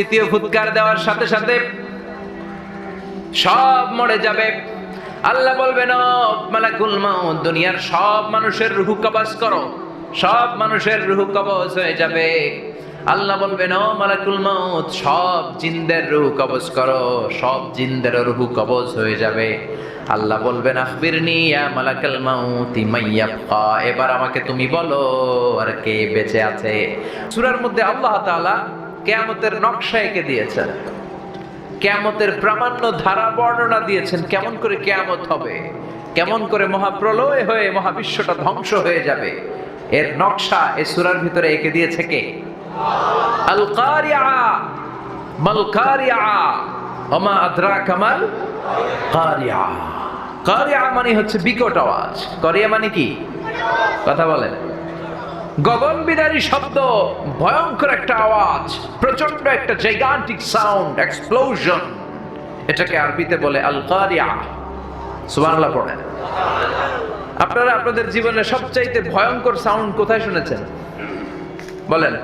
দ্বিতীয় ফুৎকার দেওয়ার সাথে সাথে সব মরে যাবে। আল্লাহ বলবেন, ও মালাকুল মাউত, দুনিয়ার সব মানুষের রূহ কবজ করো। সব মানুষের রূহ কবজ হয়ে যাবে। আল্লাহ বলবেন, ও মালাকুল মাউত, সব জিনদের রূহ কবজ করো। সব জিনদের রূহ কবজ হয়ে যাবে। আল্লাহ বলবেন, আখবিরনি ইয়া মালাকুল মাউত মাইয়াবকা, এবার আমাকে তুমি বলো আর কে বেঁচে আছে। সূরার মধ্যে আল্লাহ তাআলা কিয়ামতের নকশা এঁকে দিয়েছেন, কিয়ামতের প্রামাণ্য ধারা বর্ণনা দিয়েছেন, কেমন করে কিয়ামত হবে, কেমন করে মহাপ্রলয় হয়ে মহাবিশ্বটা ধ্বংস হয়ে যাবে, এর নকশা এই সূরার ভিতরে এঁকে দিয়েছে কে? আল কারিআ মাল কারিআ ওমা আদরাকা মাল কারিআ। কারিআ মানে হচ্ছে বিকট আওয়াজ। কারিআ মানে কি? কথা বলেন। গগনবিদারী শব্দ, ভয়ঙ্কর একটা আওয়াজ, প্রচন্ড একটা জাইগান্টিক সাউন্ড, এক্সপ্লোশন, এটাকে আরবিতে বলে আল কারিআ। সুবহানাল্লাহ পড়েন। আপনারা আপনাদের জীবনে সবচাইতে ভয়ঙ্কর সাউন্ড কোথায় শুনেছেন? বলেন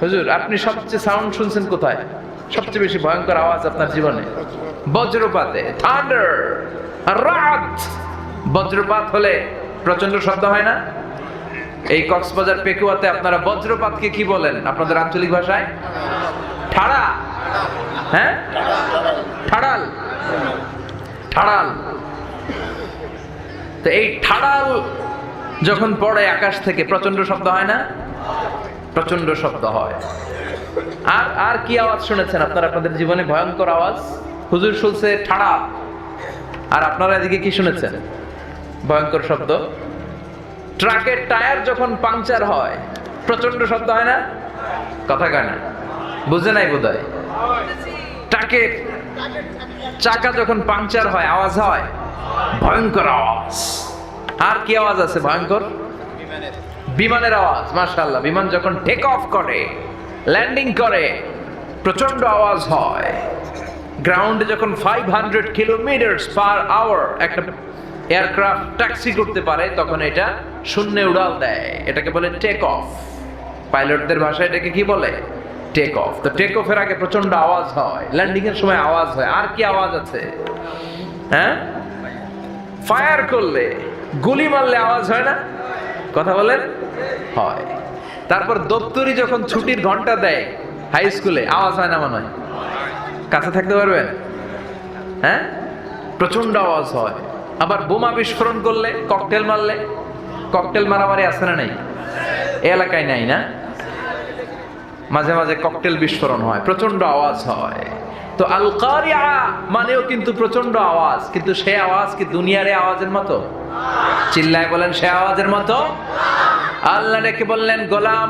হুজুর, আপনি সবচেয়ে সাউন্ড শুনছেন কোথায়? সবচেয়ে বেশি ভয়ঙ্কর আওয়াজ আপনার জীবনে? বজ্রপাতে, থান্ডার, রাত। বজ্রপাত হলে প্রচন্ড শব্দ হয় না? এই কক্সবাজার পেকুয়াতে আপনারা বজ্রপাতকে কি বলেন আপনাদের আঞ্চলিক ভাষায়? ঠাড়া। হ্যাঁ, ঠাড়াল। ঠাড়াল। তো এই ঠাড়াল যখন পড়ে আকাশ থেকে প্রচন্ড শব্দ হয় না? প্রচন্ড শব্দ হয়। আর আর কি আওয়াজ শুনেছেন আপনারা আপনাদের জীবনে ভয়ঙ্কর আওয়াজ? হুজুর শুনছে ঠাড়া, আর আপনারা এদিকে কি শুনেছেন? ভয়ঙ্কর শব্দ। ট্রাকের টায়ার যখন পাংচার হয় প্রচন্ড শব্দ হয় না? কথা কয় না, বুঝে নাই বোধহয়। ট্রাকের চাকা যখন পাংচার হয় আওয়াজ হয়, ভয়ঙ্কর আওয়াজ। আর কি আওয়াজ আছে ভয়ঙ্কর? বিমানের আওয়াজ। মাশাআল্লাহ, বিমান যখন টেক অফ করে, ল্যান্ডিং করে, প্রচন্ড আওয়াজ হয়। গ্রাউন্ডে যখন 500 কিলোমিটার/আওয়ার একটা এয়ারক্রাফট ট্যাক্সি করতে পারে, তখন এটা শূন্যে উড়াল দেয়, এটাকে বলে টেক অফ। পাইলটদের ভাষায় এটাকে কি বলে? Take off. তো টেক অফের আগে প্রচন্ড আওয়াজ হয়, ল্যান্ডিং এর সময় আওয়াজ হয়। আর কি আওয়াজ আছে? হ্যাঁ, ফায়ার করলে, গুলি মারলে আওয়াজ হয় না? কথা বলেন। হয়। তারপর দপ্তরি যখন ছুটির ঘন্টা দেয় হাই স্কুলে, আওয়াজ হয় না? মনে হয় কাছে থাকতে পারবেন? হ্যাঁ, প্রচন্ড আওয়াজ হয়। আবার বোমা বিস্ফোরণ করলে, ককটেল মারলে, ককটেল মারামারি আছে না নাই? এই এলাকায় নাই না? মাঝে মাঝে ককটেল বিস্ফোরণ হয়, প্রচন্ড আওয়াজ হয়। তো আল কারিআ মানেও কিন্তু প্রচন্ড আওয়াজ, কিন্তু সে আওয়াজ কি দুনিয়ার আওয়াজের মতো? চিল্লায় বলেন, সে আওয়াজের মতো? আল্লাহ ডেকে বললেন, গোলাম,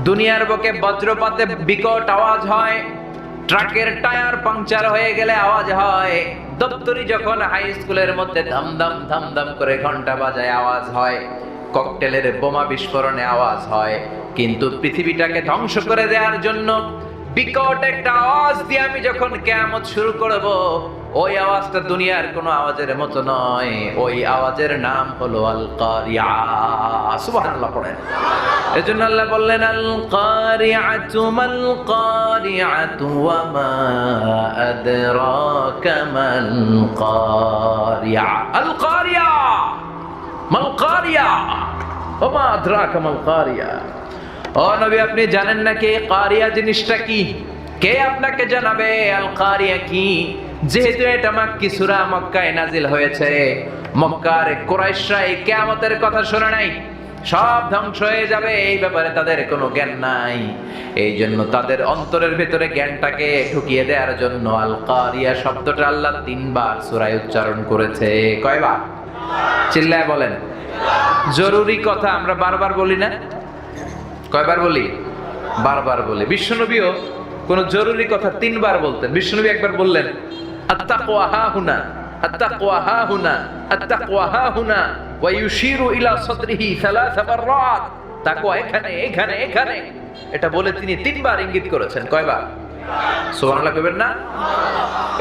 দুনিয়ার বুকে বজ্রপাতে বিকট আওয়াজ হয়, ট্রাকের টায়ার পাংচার হয়ে গেলে আওয়াজ হয়, দপ্তরি যখন হাই স্কুলের মধ্যে ধামধাম ধামধাম করে ঘন্টা বাজায় আওয়াজ হয়, ককটেলের বোমা বিস্ফোরণে আওয়াজ হয়। কিন্তু পৃথিবীটাকে ধ্বংস করে দেওয়ার জন্য বিকট একটা আওয়াজ দিয়ে আমি যখন কিয়ামত শুরু করব, ওই আওয়াজটা দুনিয়ার কোনো আওয়াজের মতো নয়। ওই আওয়াজের নাম হলো আল কারিআ। সুবহানাল্লাহ পড়েন। এজন্য আল্লাহ বললেন, আল কারিআতু মাল কারিআতু ওয়া মা আদরাকা মাল কারিআ। আল কারিআ মাল কারিআ ওয়া মা আদরাকা মাল কারিআ। ও নবী, আপনি জানেন না কে কারিয়া জিনিসটা কি? কে আপনাকে জানাবে আল কারিয়া কি? যেহেতু এটা মাক্কি সূরা, মক্কায় নাজিল হয়েছে, মক্কার কুরাইশরা এই কিয়ামতের কথা শুনে নাই, সব ধ্বংস হয়ে যাবে এই ব্যাপারে তাদের কোনো জ্ঞান নাই। এই জন্য তাদের অন্তরের ভিতরে জ্ঞানটাকে ঢুকিয়ে দেওয়ার জন্য আল কারিয়া শব্দটা আল্লাহ 3 বার সূরায় উচ্চারণ করেছে। কয়বার? চিল্লায় বলেন। জরুরি কথা আমরা বারবার বলি না? কয়বার বলি? বারবার বলি। বিশ্বনবীও কোন জরুরি কথা 3 বার বলতেন। বিশ্বনবী একবার বললেন, আত্তাকওয়া হাহুনা, আত্তাকওয়া হাহুনা, আত্তাকওয়া হাহুনা, ওয়া ইউশিরু ইলা সাদরিহি 3 মাররাত। তাকওয়া এখানে, এখানে, এখানে। এটা বলে তিনি 3 বার ইঙ্গিত করেছেন। কয়বার? সুবহানাল্লাহ কইবেন না?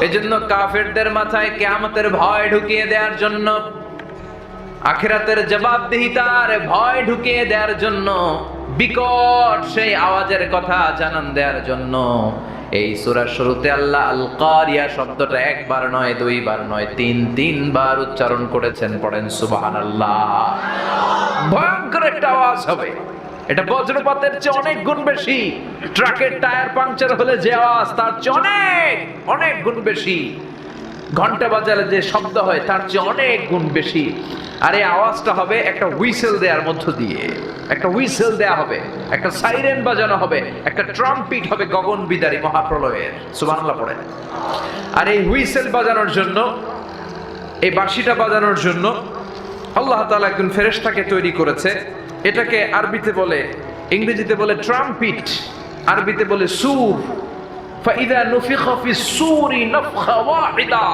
এজন্য কাফেরদের মাথায় কিয়ামতের ভয় ঢুকিয়ে দেওয়ার জন্য, আখিরাতের জবাবদিহিতার ভয় ঢুকিয়ে দেওয়ার জন্য, বিকট সেই আওয়াজের কথা জানান দেওয়ার জন্য এই সূরার শুরুতে আল্লাহ আল কারিয়া শব্দটা একবার নয়, দুইবার নয়, তিনবার উচ্চারণ করেছেন। পড়েন সুবহানাল্লাহ। ভয়ঙ্কর একটা আওয়াজ হবে, এটা বজ্রপাতের চেয়ে অনেক গুণ বেশি। ট্রাকের টায়ার পাংচার হলে যে আওয়াজ, তার চেয়ে অনেক অনেক গুণ বেশি। ঘন্টা বাজালে যে শব্দ হয়, তার চেয়ে অনেক গুণ বেশি। আর এই আওয়াজটা হবে একটা হুইসেল দেওয়ার মধ্য দিয়ে। একটা হুইসেল দেয়া হবে, একটা সাইরেন বাজানো হবে, একটা ট্রাম্পিট হবে গগন বিদারী মহাপ্রলয়ের। সুবহানাল্লাহ পড়ে। আর এই হুইসেল বাজানোর জন্য, এই বাঁশিটা বাজানোর জন্য আল্লাহ তাআলা একজন ফেরেশতাকে তৈরি করেছে। এটাকে আরবিতে বলে, ইংরেজিতে বলে ট্রাম্পিট, আরবিতে বলে সুর। ফাইদা নুফিখা ফিস সূরি নাফখা ওয়াহিদা,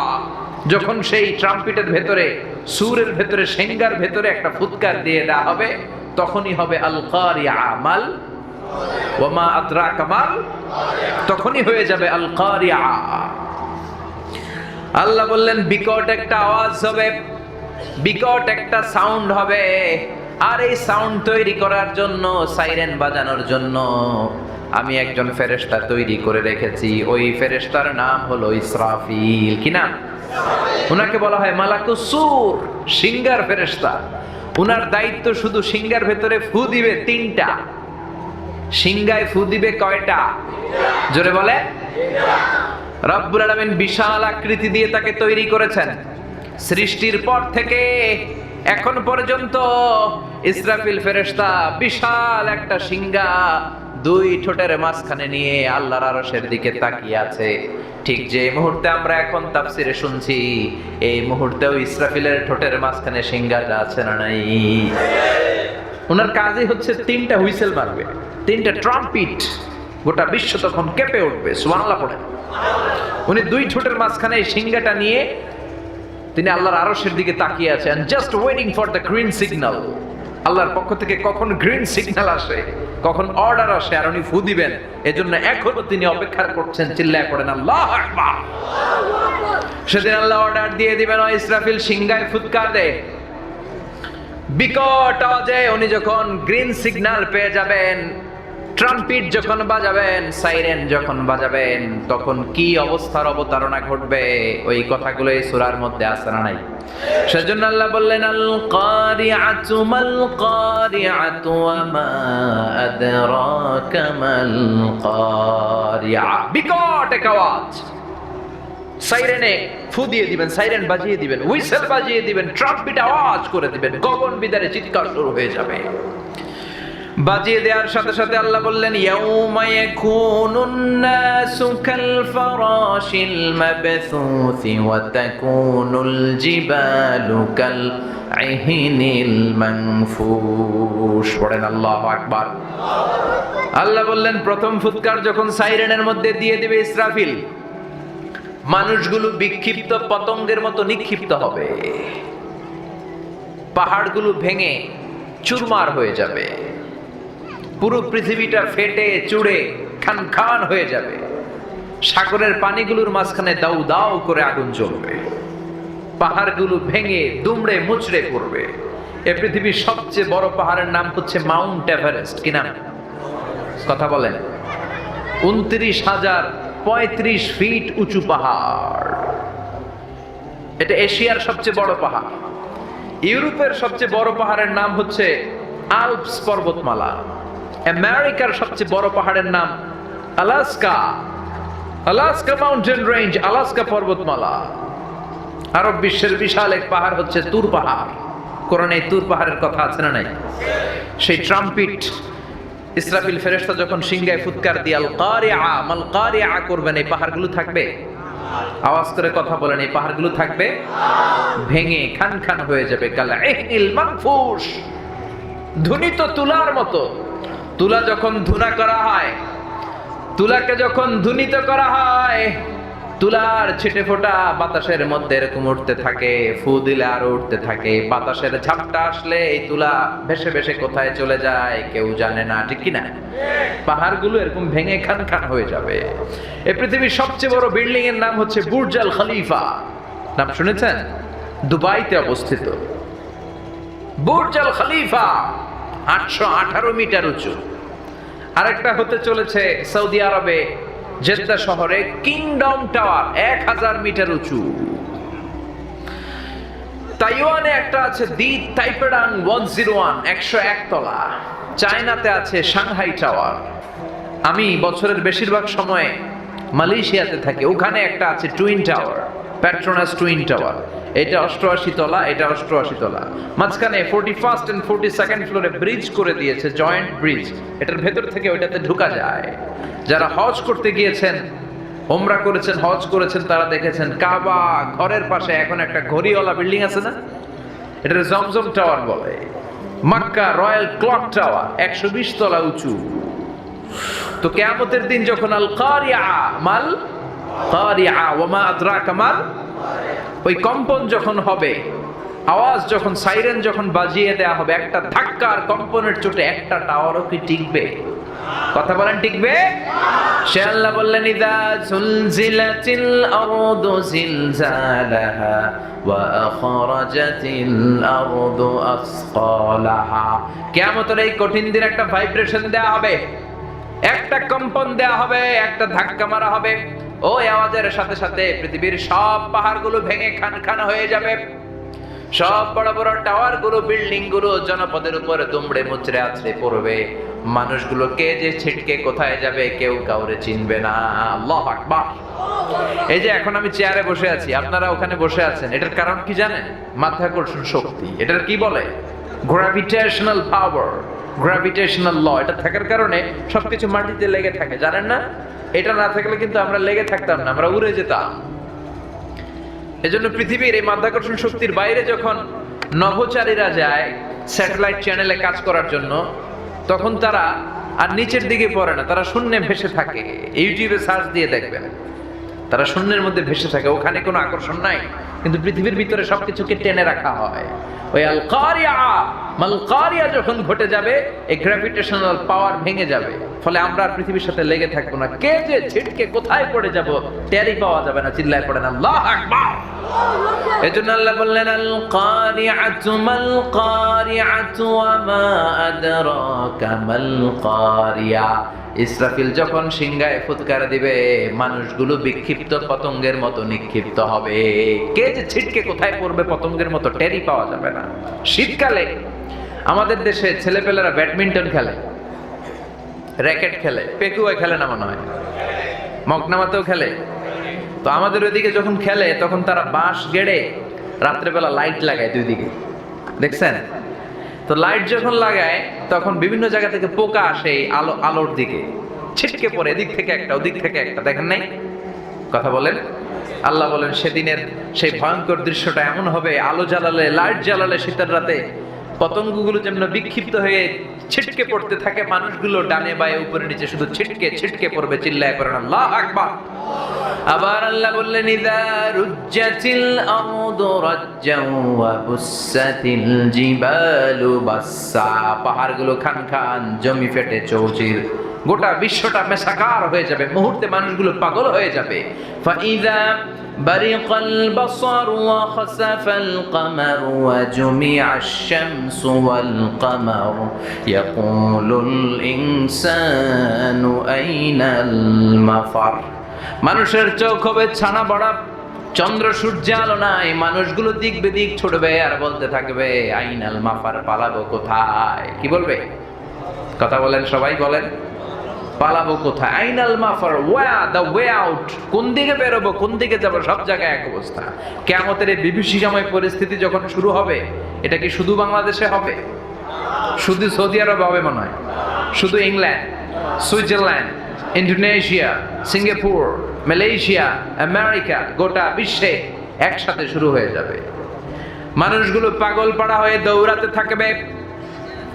যখন সেই ট্রাম্পিটের ভেতরে, সুরের ভেতরে, সেঙ্গার ভেতরে একটা ফুৎকার দিয়ে দেওয়া হবে, তখনই হবে আল কারিয়া মাল ওয়া মা আদরাকা মাল, তখনই হয়ে যাবে আল কারিয়া। আল্লাহ বললেন বিকট একটা আওয়াজ হবে, বিকট একটা সাউন্ড হবে। আর এই সাউন্ড তৈরি করার জন্য, সাইরেন বাজানোর জন্য আমি একজন ফেরেশতা তৈরি করে রেখেছি। ওই ফেরেশতার নাম হলো ইসরাফিল। কি নাম? উনাকে বলা হয় মালাকুস সূর, সিংগার ফেরেশতা। উনার দায়িত্ব শুধু সিংগার ভেতরে ফু দিবে 3টা। সিংগায় ফু দিবে কয়টা? জোরে বলে। রব্বুল আলামিন বিশাল আকৃতি দিয়ে তাকে তৈরি করেছেন। সৃষ্টির পর থেকে এখন পর্যন্ত ইসরাফিল ফেরেশতা বিশাল একটা সিংহা 2 ঠোঁটের মাঝখানে নিয়ে আল্লাহর আরশের দিকে তাকিয়ে আছে। ঠিক যে মুহূর্তে আমরা এখন তাফসিরে শুনছি, এই মুহূর্তেও ইসরাফিলের ঠোঁটের মাঝখানে সিংহাটা আছে না নাই? ওনার কাজই হচ্ছে 3টা হুইসেল মারবে, 3টা ট্রাম্পিট। গোটা বিশ্ব তখন কেঁপে উঠবে। সুবহানাল্লাহ পড়ে। উনি 2 ঠোঁটের মাঝখানে এই সিংহাটা নিয়ে তিনি আল্লাহর আরশের দিকে তাকিয়ে আছেন, just waiting for the green signal. আল্লাহর পক্ষ থেকে কখন গ্রিন সিগন্যাল আসে, কখন অর্ডার আসে, আর উনি ফু দিবেন, এজন্য এখনো তিনি অপেক্ষা করছেন। চিল্লায় পড়েন আল্লাহু আকবার। সেদিন আল্লাহ অর্ডার দিয়ে দিবেন, ও ইসরাফিল সিংহায় ফুৎকার দে। বিকট আওয়াজে উনি যখন গ্রিন সিগন্যাল পেয়ে যাবেন, ট্রাম্পিট যখন বাজাবেন, সাইরেন যখন বাজাবেন, তখন কি অবস্থার অবতারণা ঘটবে, ওই কথাগুলো এই সূরার মধ্যে আছে না নাই? সেজন্য আল্লাহ বললেন আল কারিআতু মাল কারিআতু ওয়া মা আদরাকা মাল কারিআ। বিকট এক আওয়াজ, সাইরেনে ফু দিয়ে দিবেন, সাইরেন বাজিয়ে দিবেন, হুইসেল বাজিয়ে দিবেন, ট্রাম্পিট আওয়াজ করে দিবেন, গগন বিদারে চিৎকার শুরু হয়ে যাবে। বাজিয়ে দেওয়ার সাথে সাথে আল্লাহ বললেন ইয়াউমা ইয়াকুনুন নাসু কাল ফারাশিল মাবসুসি ওয়া তাকুনুল জিবালু কাল ইহনিল মানফুশ। পড়েন আল্লাহু আকবার। আল্লাহ বললেন প্রথম ফুৎকার যখন সাইরেনের মধ্যে দিয়ে দিবে ইসরাফিল, মানুষগুলো বিক্ষিপ্ত পতঙ্গের মতো নিক্ষিপ্ত হবে, পাহাড়গুলো ভেঙে চুরমার হয়ে যাবে, পুরো পৃথিবীটা ফেটে চুড়ে খান খান হয়ে যাবে, সাগরের পানিগুলোর মাঝখানে দাউ দাউ করে আগুন জ্বলবে, পাহাড়গুলো ভেঙে দুমড়ে মুচড়ে পড়বে। এই পৃথিবীর সবচেয়ে বড় পাহাড়ের নাম হচ্ছে মাউন্ট এভারেস্ট। কি নাম? কথা বলেন। 29,035 ফিট উঁচু পাহাড়। এটা এশিয়ার সবচেয়ে বড় পাহাড়। ইউরোপের সবচেয়ে বড় পাহাড়ের নাম হচ্ছে আল্পস পর্বতমালা। আমেরিকার সবচেয়ে বড় পাহাড়ের নাম Alaska, Alaska mountain range, Alaska পর্বতমালা। আরব বিশ্বের বিশাল এক পাহাড় হচ্ছে তুর পাহাড়। কোরআনে তুর পাহাড়ের কথা আছে না নাই? সেই ট্রাম্পিট ইসরাফিল ফেরেশতা যখন সিংহায় ফুৎকার দিয়ে আল কারিআ মাল কারিআ করবেন, এই পাহাড়গুলো থাকবে? আওয়াজ করে কথা বলেন, এই পাহাড়গুলো থাকবে? ভেঙে খান খান হয়ে যাবে। কাল ইহনিল মানফুশ, ধুনিত তুলার মতো। তুলা যখন ধুনা করা হয়, তুলাকে যখন ধুনিত করা হয়, তুলার ছিটে ফোঁটা বাতাসের মধ্যে এরকম উঠতে থাকে, ফু দিলে আরো উঠতে থাকে। বাতাসের ঝাপটা আসলে এই তুলা ভেসে ভেসে কোথায় চলে যায় কেউ জানে না, ঠিক কিনা? পাহাড়গুলো এরকম ভেঙে খান খান হয়ে যাবে। এই পৃথিবীর সবচেয়ে বড় বিল্ডিং এর নাম হচ্ছে বুর্জ আল খলিফা। নাম শুনেছেন? দুবাইতে অবস্থিত বুর্জ আল খলিফা, 818 মিটার উঁচু। আরেকটা হতে চলেছে সৌদি আরবে জেদ্দা শহরে কিংডম টাওয়ার 1000 মিটার উঁচু। তাইওয়ানে একটা আছে দি তাইপেডাং 101 101 তলা। চায়নাতে আছে সাংহাই টাওয়ার। আমি বছরের বেশিরভাগ সময়ে মালয়েশিয়াতে থাকি, ওখানে একটা আছে twin tower, Petronas twin tower. এটা 88 তলা, এটা 88 তলা। মাঝখানে 41st and 42nd ফ্লোরে ব্রিজ করে দিয়েছে, জয়েন্ট ব্রিজ। এটার ভেতর থেকে ওইটাতে ঢোকা যায়। যারা হজ করতে গিয়েছেন, ওমরা করেছেন, হজ করেছেন, তারা দেখেছেন কাবা ঘরের পাশে এখন একটা ঘড়িওয়ালা বিল্ডিং আছে না, এটা জমজম টাওয়ার বলে। মক্কা রয়্যাল ক্লক টাওয়ার 120 তলা উঁচু। তো কিয়ামতের দিন যখন আল কারিয়া মাল কারিয়া ওয়া মা আদরাকা মাল, ওই কম্পন যখন হবে, আওয়াজ যখন, সাইরেন যখন বাজিয়ে দেয়া হবে, একটা ধাক্কার কম্পনের চোটে একটা টাওয়ারও কি টিকবে? কথা বলেন, টিকবে? সে আল্লাহ বললেন ইদা জুলজিলাতিল আরদু জিলজালাহা ওয়া আখরাজাতিল আরদু আসকালাহা। কিয়ামতের এই কঠিন দিন একটা ভাইব্রেশন দেয়া হবে, একটা কম্পন দেয়া হবে, একটা ধাক্কা মারা হবে। ওই আওয়াজের সাথে সাথে পৃথিবীর সব পাহাড়গুলো ভেঙে খান হয়ে যাবে। সব বড় বড় টাওয়ার গুলো, বিল্ডিং গুলো জনপদের উপরে দুমড়ে মুচড়ে আছড়ে পড়বে। মানুষগুলো কে যে ছিটকে কোথায় যাবে কেউ কাউরে চিনবে না। আল্লাহু আকবার। এই যে এখন আমি চেয়ারে বসে আছি, আপনারা ওখানে বসে আছেন, এটার কারণ কি জানেন? মাধ্যাকর্ষণ শক্তি। এটার কি বলে? গ্র্যাভিটেশনাল পাওয়ার, গ্র্যাভিটেশনাল ল। এটা থাকার কারণে সবকিছু মাটিতে লেগে থাকে, জানেন না? এটা না থাকলে কিন্তু আমরা লেগে থাকতাম না, আমরা উড়ে যেতাম। এজন্য পৃথিবীর এই মাধ্যাকর্ষণ শক্তির বাইরে যখন নভোচারীরা যায় স্যাটেলাইট চ্যানেলে কাজ করার জন্য, তখন তারা আর নিচের দিকে পড়ে না, তারা শূন্যে ভেসে থাকে। ইউটিউবে সার্চ দিয়ে দেখবেন, তারা শূন্যের মধ্যে ভেসে থাকে। ওখানে কোনো আকর্ষণ নাই, কিন্তু পৃথিবীর ভিতরে সবকিছুকে টেনে রাখা হয়। ওই আল কারিয়া মাল কারিয়া যখন ঘটে যাবে, এই গ্র্যাভিটেশনাল পাওয়ার ভেঙে যাবে। ফলে আমরা আর পৃথিবীর সাথে লেগে থাকবো না। কে যে ছিটকে কোথায় পড়ে যাব টেরই পাওয়া যাবে না। চিল্লায় পড়েন আল্লাহু আকবার। এজন্য আল্লাহ বললেন আল কারিআতু মাল কারিআতু ওয়া মা আদরাকা মাল কারিয়া। ইসরাফিল যখন সিংহায় ফুৎকার দিবে, মানুষগুলো বিক্ষিপ্ত পতঙ্গের মতো নিক্ষিপ্ত হবে। কে যে ছিটকে কোথায় পড়বে পতঙ্গের মতো টেরই পাওয়া যাবে না। শীতকালে আমাদের দেশে ছেলেপেলেরা ব্যাডমিন্টন খেলে, র্যাকেট খেলে, পেকুয়া খেলে না মনে হয়, মগনামাতেও খেলে। তো আমাদের ওইদিকে যখন খেলে তখন তারা বাঁশ গেড়ে রাত্রেবেলা লাইট লাগায় দুই দিকে, দেখছেন? তো লাইট যখন লাগায় তখন বিভিন্ন জায়গা থেকে পোকা আসে আলোর দিকে, ছিটকে পড়ে, এদিক থেকে একটা ওদিক থেকে একটা, দেখেন নাই? কথা বলেন। আল্লাহ বলেন সেদিনের সেই ভয়ঙ্কর দৃশ্যটা এমন হবে, আলো জ্বালালে, লাইট জ্বালালে শীতের রাতে পতঙ্গগুলো যেমন বিক্ষিপ্ত হয়ে ছিটকে পড়তে থাকে, মানুষগুলো ডানে বায়ে উপরে নিচে শুধু ছিটকে ছিটকে পড়বে। চিল্লায় পড়েন আল্লাহু আকবার। আবার আল্লাহ বললেন ইযা রুজ্জাতিল আরদু রাজ্জান ওয়া বুসাতিল জিবালু বাসসা। পাহাড়গুলো খান খান, জমি ফেটে চৌচির, গোটা বিশ্বটা মেসাকার হয়ে যাবে। মুহূর্তে মানুষগুলো পাগল হয়ে যাবে। ফাইযা বারিকাল বাসার ওয়া খাসাফাল কমার ওয়া জুমিআশ শামসু ওয়াল কমার ইয়াকুলুল ইনসানু আইনাল মাফার। মানুষের চোখ হবে ছানা বড়া, চন্দ্র সূর্য আলো নাই, মানুষগুলো দিক বেদিক ছুটবে আর বলতে থাকবে আইনাল মাফার, পালাবো কোথায়? কি বলবে? কথা বলেন, সবাই বলেন, পালাবো কোথায়? আইনাল মাফার, দ্য ওয়ে আউট। কোন দিকে বেরোবো, কোন দিকে যাবো, সব জায়গায় এক অবস্থা। কিয়ামতের এই বিভীষিকাময় পরিস্থিতি যখন শুরু হবে, এটা কি শুধু বাংলাদেশে হবে? শুধু সৌদি আরব হবে মনে হয়? শুধু England, Switzerland, Indonesia, Singapore, Malaysia, America, গোটা বিশ্বে একসাথে শুরু হয়ে যাবে। মানুষগুলো পাগল পাড়া হয়ে দৌড়াতে থাকবে।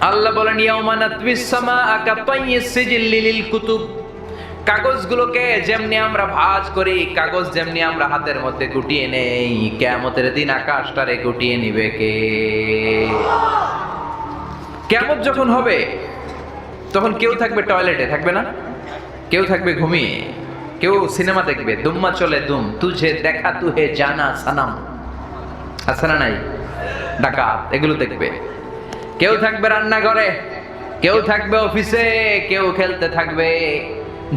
আল্লাহ বলেন ইয়াউমা নাতবিস সামাআ কাতাইয়িস সিজিল লিল কুতুব। কাগজগুলোকে যেমনি আমরা ভাঁজ করি, কাগজ যেমনি আমরা হাতের মধ্যে গুটিয়ে নেই, কিয়ামতের দিন আকাশটারে গুটিয়ে নিবে কে? কিয়ামত যখন হবে তখন কেউ থাকবে টয়লেটে, থাকবে না? কেউ থাকবে ঘুমিয়ে, কেউ সিনেমা দেখবে, দুম্মা চলে দুম, তুঝে দেখা তুহে জানা সানাম, আছে না নাই? ডাকাত, এগুলো দেখবে। কেউ থাকবে রান্নাঘরে, কেউ থাকবে অফিসে, কেউ খেলতে থাকবে।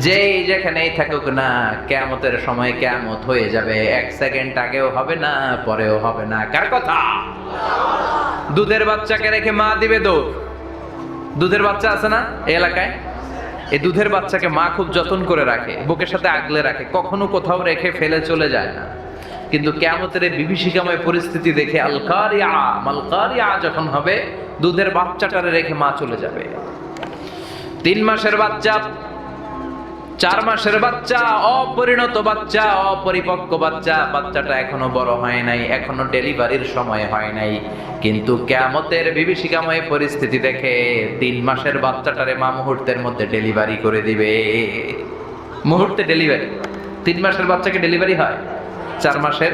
যেই যেখানেই থাকুক না, কিয়ামতের সময় কিয়ামত হয়ে যাবে, 1 সেকেন্ড আগেও হবে না, পরেও হবে না। কার কথা? দুধের বাচ্চাকে রেখে মা দিবে দৌড়। দুধের বাচ্চা আছে না এই এলাকায়? এই দুধের বাচ্চাকে মা খুব যত্ন করে রাখে, বুকের সাথে আগলে রাখে, কখনো কোথাও রেখে ফেলে চলে যায় না। কিন্তু কিয়ামতের এই বিভীষিকাময় পরিস্থিতি দেখে আল কারিয়া মাল কারিয়া যখন হবে, দুধের বাচ্চাটারে রেখে মা চলে যাবে। 3 মাসের বাচ্চা, 4 মাসের বাচ্চা, অপরিণত বাচ্চা, অপরিপক্ক বাচ্চা, বাচ্চাটা এখনো বড় হয় নাই, এখনো ডেলিভারির সময় হয় নাই, কিন্তু কিয়ামতের বিভীষিকাময় পরিস্থিতি দেখে 3 মাসের বাচ্চাটারে মা মুহূর্তের মধ্যে ডেলিভারি করে দিবে। মুহূর্তে ডেলিভারি। 3 মাসের বাচ্চাকে ডেলিভারি হয়, 4 মাসের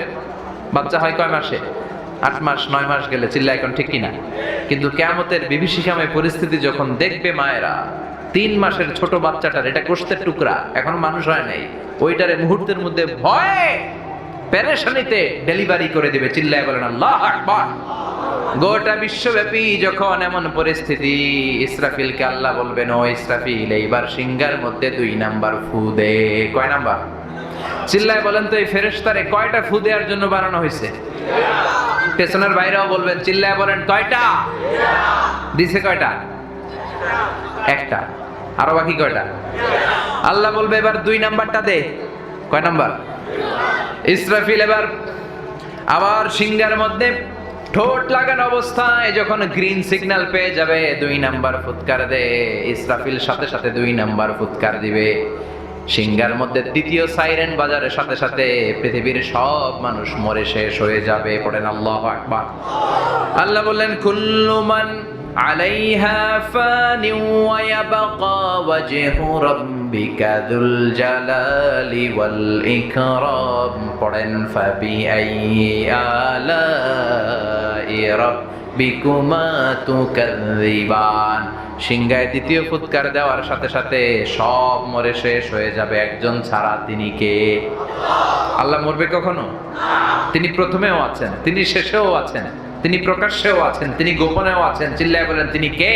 বাচ্চা হয় কয় মাসে? 8 মাস 9 মাস গেলে। চিল্লা এখন ঠিক কিনা? কিন্তু কিয়ামতের বিভীষিকাময় পরিস্থিতি যখন দেখবে মায়েরা, 3 মাসের ছোট বাচ্চাটার, এটা গোশতের টুকরা, এখনো মানুষ হয় নাই, ওইটারে মুহূর্তের মধ্যে ভয়ে পেরেশানিতে ডেলিভারি করে দিবে। চিল্লায় বলেন আল্লাহু আকবার। গোটা বিশ্বব্যাপী যখন এমন পরিস্থিতি, ইসরাফিলকে আল্লাহ বলবেন, ও ইসরাফিল, এইবার সিংহার মধ্যে 2 নাম্বার ফু দে। কয় নাম্বার? চিল্লায় বলেন তো, এই ফেরেশতারে কয়টা ফু দেওয়ার জন্য বানানো হয়েছে? পেছনের বাইরেও বলবেন, চিল্লায় বলেন কয়টা দিছে? কয়টা? একটা। আরো বাকি কয়টা? আল্লাহ বলবে এবার 2 নাম্বারটা দে। কয় নাম্বার? ইসরাফিল এবার আবার সিংহার মধ্যে ঠোঁট লাগানো অবস্থায় যখন গ্রিন সিগন্যাল পেয়ে যাবে, 2 নাম্বার ফুৎকার দে। ইসরাফিল সাথে সাথে 2 নাম্বার ফুৎকার দিবে। সিংহার মধ্যে 2য় সাইরেন বাজারের সাথে সাথে পৃথিবীর সব মানুষ মরে শেষ হয়ে যাবে। পড়েন আল্লাহু আকবার। আল্লাহ বললেন, কুল্লু মান আলাইহা ফানি ওয়া ইয়াবকা ওয়াজহু রাব্বিকা যুল জালালি ওয়াল ইকরাম। পড়েন ফাবিআইয়ি আলাই রাব্বিকুমা তুকাযযিবান। সিংহায় 2য় ফুৎকার দেওয়ার সাথে সাথে সব মরে শেষ হয়ে যাবে, একজন ছাড়া। তিনি কে? আল্লাহ মরবে কখনো? তিনি প্রথমেও আছেন, তিনি শেষেও আছেন, তিনি প্রকাশ্যেও আছেন, তিনি গোপনেও আছেন। চিল্লায় বলেন তিনি কে?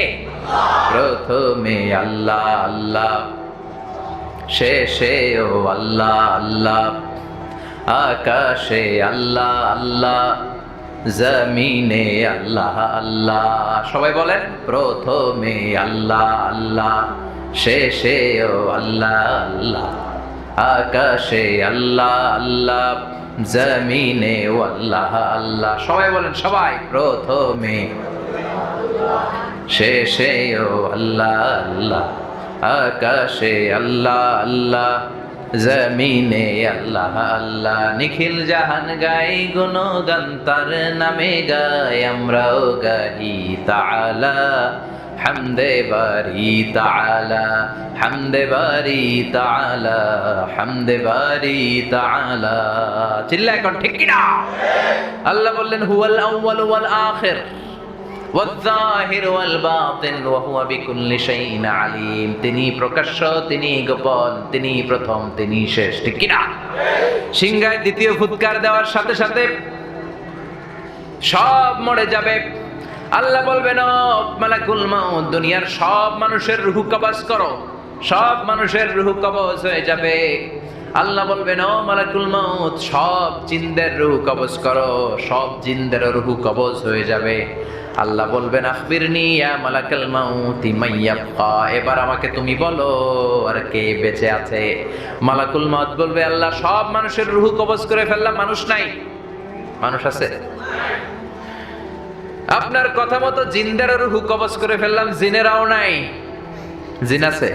প্রথমে আল্লাহ আল্লাহ, শেষেও আল্লাহ আল্লাহ, আকাশে আল্লাহ আল্লাহ, জমিনে আল্লাহ আল্লাহ। সবাই বলেন, প্রথমে আল্লাহ আল্লাহ, শেষেও আল্লাহ আল্লাহ, আকাশে আল্লাহ আল্লাহ, জমিনে আল্লাহ আল্লাহ। সবাই বলেন, সবাই, প্রথমে শেষেও আল্লাহ আল্লাহ, আকাশে আল্লাহ আল্লাহ, জমিনে আল্লাহ আল্লাহ। নিখিল জাহান গাই গুণগান তার নামে গাই, আমরাও গাহি তাআলা হামদে বারি তাআলা, হামদে বারি তাআলা, হামদে বারি তাআলা। চিল্লা এখন ঠিক কিনা? আল্লাহ বললেন, হুয়াল আউয়াল ওয়াল আখির ওয়াল যাহির ওয়াল বাতিন ওয়া হুয়া বিকুল্লি শাইইন আলিম। তিনি প্রকাশ্য, তিনি গোপন, তিনি প্রথম, তিনি শেষ। ঠিক কিনা? সিংহায় 2য় ফুৎকার দেওয়ার সাথে সাথে সব মরে যাবে। আল্লাহ বলবেন, ও মালাকুল মাউত, দুনিয়ার সব মানুষের রূহ কবজ করো। সব মানুষের রূহ কবজ হয়ে যাবে। আল্লাহ বলবেন, ও মালাকুল মাউত, সব জিনদের রূহ কবজ করো। সব জিনদের রূহ কবজ হয়ে যাবে। আল্লাহ বলবেন, আখবিরনি ইয়া মালাকুল মাউত মান ইয়াবকা। এবার আমাকে তুমি বলো, আর কে বেঁচে আছে? মালাকুল মাউত বলবে, আল্লাহ সব মানুষের রূহ কবজ করে ফেললাম, মানুষ নাই। মানুষ আছে? আপনার কথা মতো জিনদের রূহ কবজ করে ফেললাম, জিনেরাও নাই। জিন আছে?